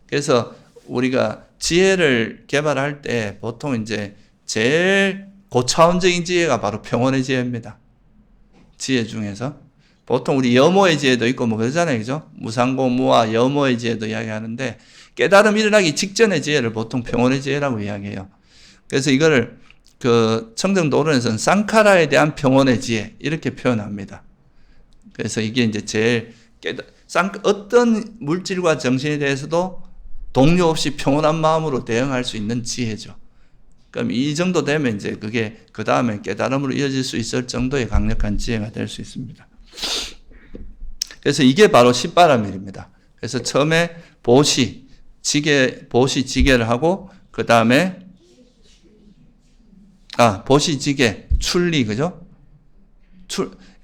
S1: 그래서 우리가 지혜를 개발할 때 보통 이제 제일 고차원적인 지혜가 바로 평온의 지혜입니다. 지혜 중에서. 보통 우리 염호의 지혜도 있고 뭐 그러잖아요. 그죠? 무상고무와 염호의 지혜도 이야기하는데 깨달음이 일어나기 직전의 지혜를 보통 평온의 지혜라고 이야기해요. 그래서 이거를 그 청정도론에서는 쌍카라에 대한 평온의 지혜 이렇게 표현합니다. 그래서 이게 이제 제일 어떤 물질과 정신에 대해서도 동요 없이 평온한 마음으로 대응할 수 있는 지혜죠. 그럼 이 정도 되면 이제 그게 그 다음에 깨달음으로 이어질 수 있을 정도의 강력한 지혜가 될 수 있습니다. 그래서 이게 바로 십바라밀입니다. 그래서 처음에 보시지계를 하고 그 다음에 보시지계, 출리, 그죠?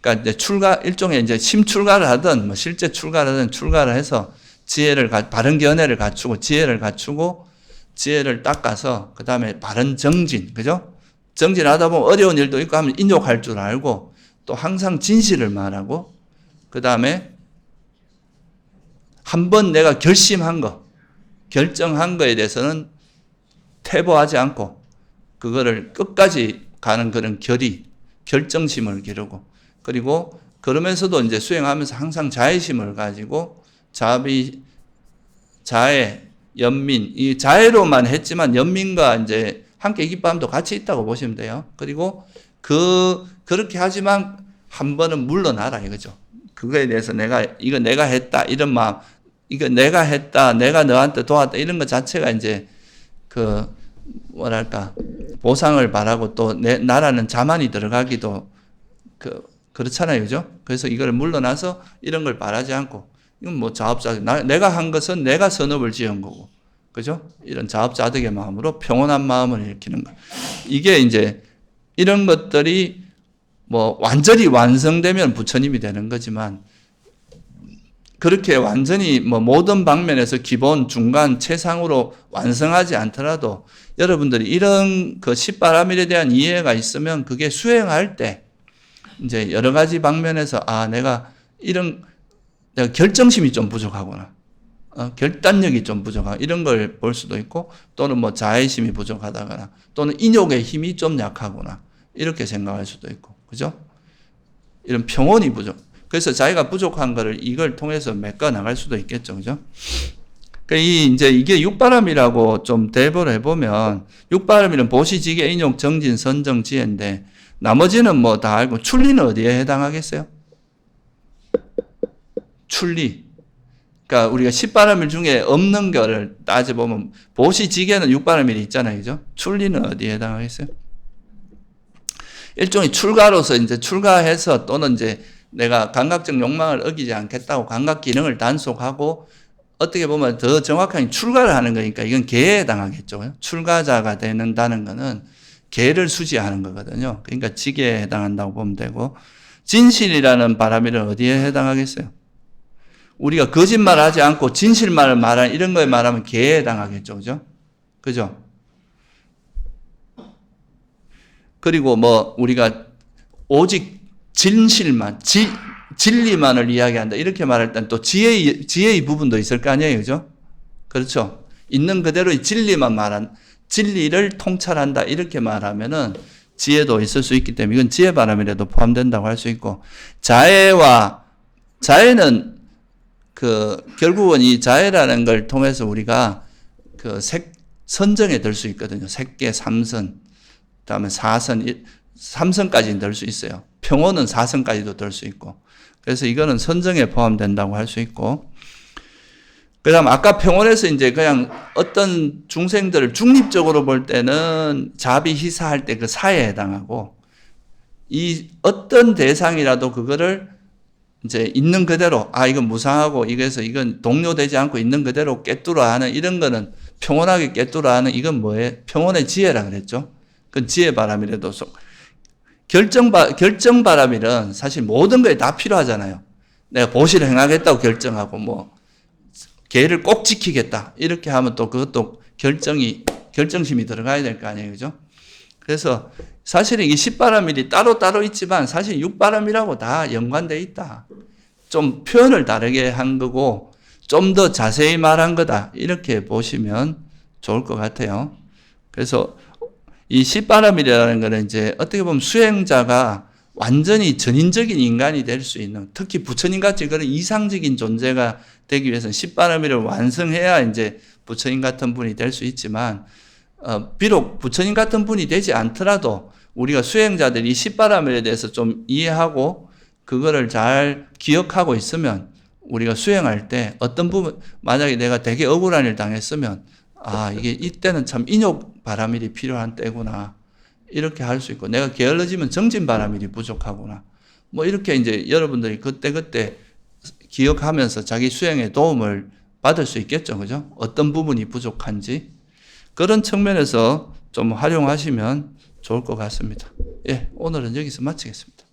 S1: 그러니까 이제 일종의 이제 심출가를 하든, 뭐 실제 출가를 하든 출가를 해서 바른 견해를 갖추고, 지혜를 닦아서, 그 다음에 바른 정진, 그죠? 정진하다 보면 어려운 일도 있고 하면 인욕할 줄 알고, 또 항상 진실을 말하고, 그 다음에 한번 내가 결정한 거에 대해서는 퇴보하지 않고, 그거를 끝까지 가는 그런 결정심을 기르고, 그리고 그러면서도 이제 수행하면서 항상 자애심을 가지고, 자애, 연민, 이 자애로만 했지만 연민과 이제 함께 기뻐함도 같이 있다고 보시면 돼요. 그리고 그렇게 하지만 한 번은 물러나라 이거죠. 그거에 대해서 이거 내가 했다, 이런 마음, 이거 내가 했다, 내가 너한테 도왔다, 이런 것 자체가 이제 보상을 바라고 또 나라는 자만이 들어가기도 그렇잖아요. 그죠? 그래서 이걸 물러나서 이런 걸 바라지 않고, 이건 뭐 자업자득, 내가 한 것은 내가 선업을 지은 거고, 그죠? 이런 자업자득의 마음으로 평온한 마음을 일으키는 것. 이게 이제 이런 것들이 뭐 완전히 완성되면 부처님이 되는 거지만, 그렇게 완전히 뭐 모든 방면에서 기본, 중간, 최상으로 완성하지 않더라도 여러분들이 이런 그 십바라밀에 대한 이해가 있으면 그게 수행할 때 이제 여러 가지 방면에서 내가 결정심이 좀 부족하구나. 결단력이 좀 부족하고 이런 걸 볼 수도 있고, 또는 뭐 자애심이 부족하다거나, 또는 인욕의 힘이 좀 약하구나. 이렇게 생각할 수도 있고, 그죠? 이런 평온이 부족. 그래서 자기가 부족한 거를 이걸 통해서 메꿔 나갈 수도 있겠죠, 그죠? 이제 이게 육바람이라고 좀 대보를 해보면, 육바람이는 보시지계, 인욕, 정진, 선정, 지혜인데, 나머지는 뭐 다 알고, 출리는 어디에 해당하겠어요? 출리. 그러니까 우리가 십바라밀 중에 없는 거를 따져보면 보시지계는 육바라밀이 있잖아요. 그죠? 출리는 어디에 해당하겠어요? 일종의 출가로서 이제 출가해서 또는 이제 내가 감각적 욕망을 어기지 않겠다고 감각 기능을 단속하고 어떻게 보면 더 정확하게 출가를 하는 거니까 이건 계에 해당하겠죠. 출가자가 되는다는 거는 계를 수지하는 거거든요. 그러니까 지계에 해당한다고 보면 되고, 진실이라는 바라밀은 어디에 해당하겠어요? 우리가 거짓말하지 않고 진실만을 말하는 이런 거에 말하면 개에 해당하겠죠, 그죠? 그죠? 그리고 뭐 우리가 오직 진실만, 진리만을 이야기한다 이렇게 말할 땐 또 지혜의 부분도 있을 거 아니에요, 그죠? 그렇죠? 있는 그대로의 진리만 진리를 통찰한다 이렇게 말하면은 지혜도 있을 수 있기 때문에 이건 지혜 바람이라도 포함된다고 할 수 있고, 자해는 결국은 이 자해라는 걸 통해서 우리가 선정에 들 수 있거든요. 색계, 삼선, 그다음에 사선, 삼선까지는 들 수 있어요. 평온은 사선까지도 들 수 있고. 그래서 이거는 선정에 포함된다고 할 수 있고. 그다음 아까 평온에서 이제 그냥 어떤 중생들을 중립적으로 볼 때는 자비 희사할 때 그 사에 해당하고, 이 어떤 대상이라도 그거를 이제 있는 그대로 이건 무상하고 이건 동료되지 않고 있는 그대로 꿰뚫어 하는 이런 거는 평온하게 꿰뚫어 하는 이건 뭐예요? 평온의 지혜라 그랬죠. 그건 지혜 바람이라도 결정 바람이란 사실 모든 거에 다 필요하잖아요. 내가 보시를 행하겠다고 결정하고 뭐 계를 꼭 지키겠다 이렇게 하면 또 그것도 결정심이 들어가야 될 거 아니에요, 그죠? 그래서 사실은 이 십바라밀이 따로 있지만 사실 육바라밀하고 다 연관되어 있다. 좀 표현을 다르게 한 거고 좀 더 자세히 말한 거다 이렇게 보시면 좋을 것 같아요. 그래서 이 십바라밀이라는 거는 이제 어떻게 보면 수행자가 완전히 전인적인 인간이 될 수 있는, 특히 부처님 같이 그런 이상적인 존재가 되기 위해서는 십바라밀을 완성해야 이제 부처님 같은 분이 될 수 있지만, 비록 부처님 같은 분이 되지 않더라도 우리가 수행자들이 이 십바라밀에 대해서 좀 이해하고 그거를 잘 기억하고 있으면 우리가 수행할 때 어떤 부분, 만약에 내가 되게 억울한 일 당했으면 이때는 참 인욕 바라밀이 필요한 때구나 이렇게 할 수 있고, 내가 게을러지면 정진 바라밀이 부족하구나 뭐 이렇게 이제 여러분들이 그때 기억하면서 자기 수행에 도움을 받을 수 있겠죠, 그죠? 어떤 부분이 부족한지 그런 측면에서 좀 활용하시면 좋을 것 같습니다. 예, 오늘은 여기서 마치겠습니다.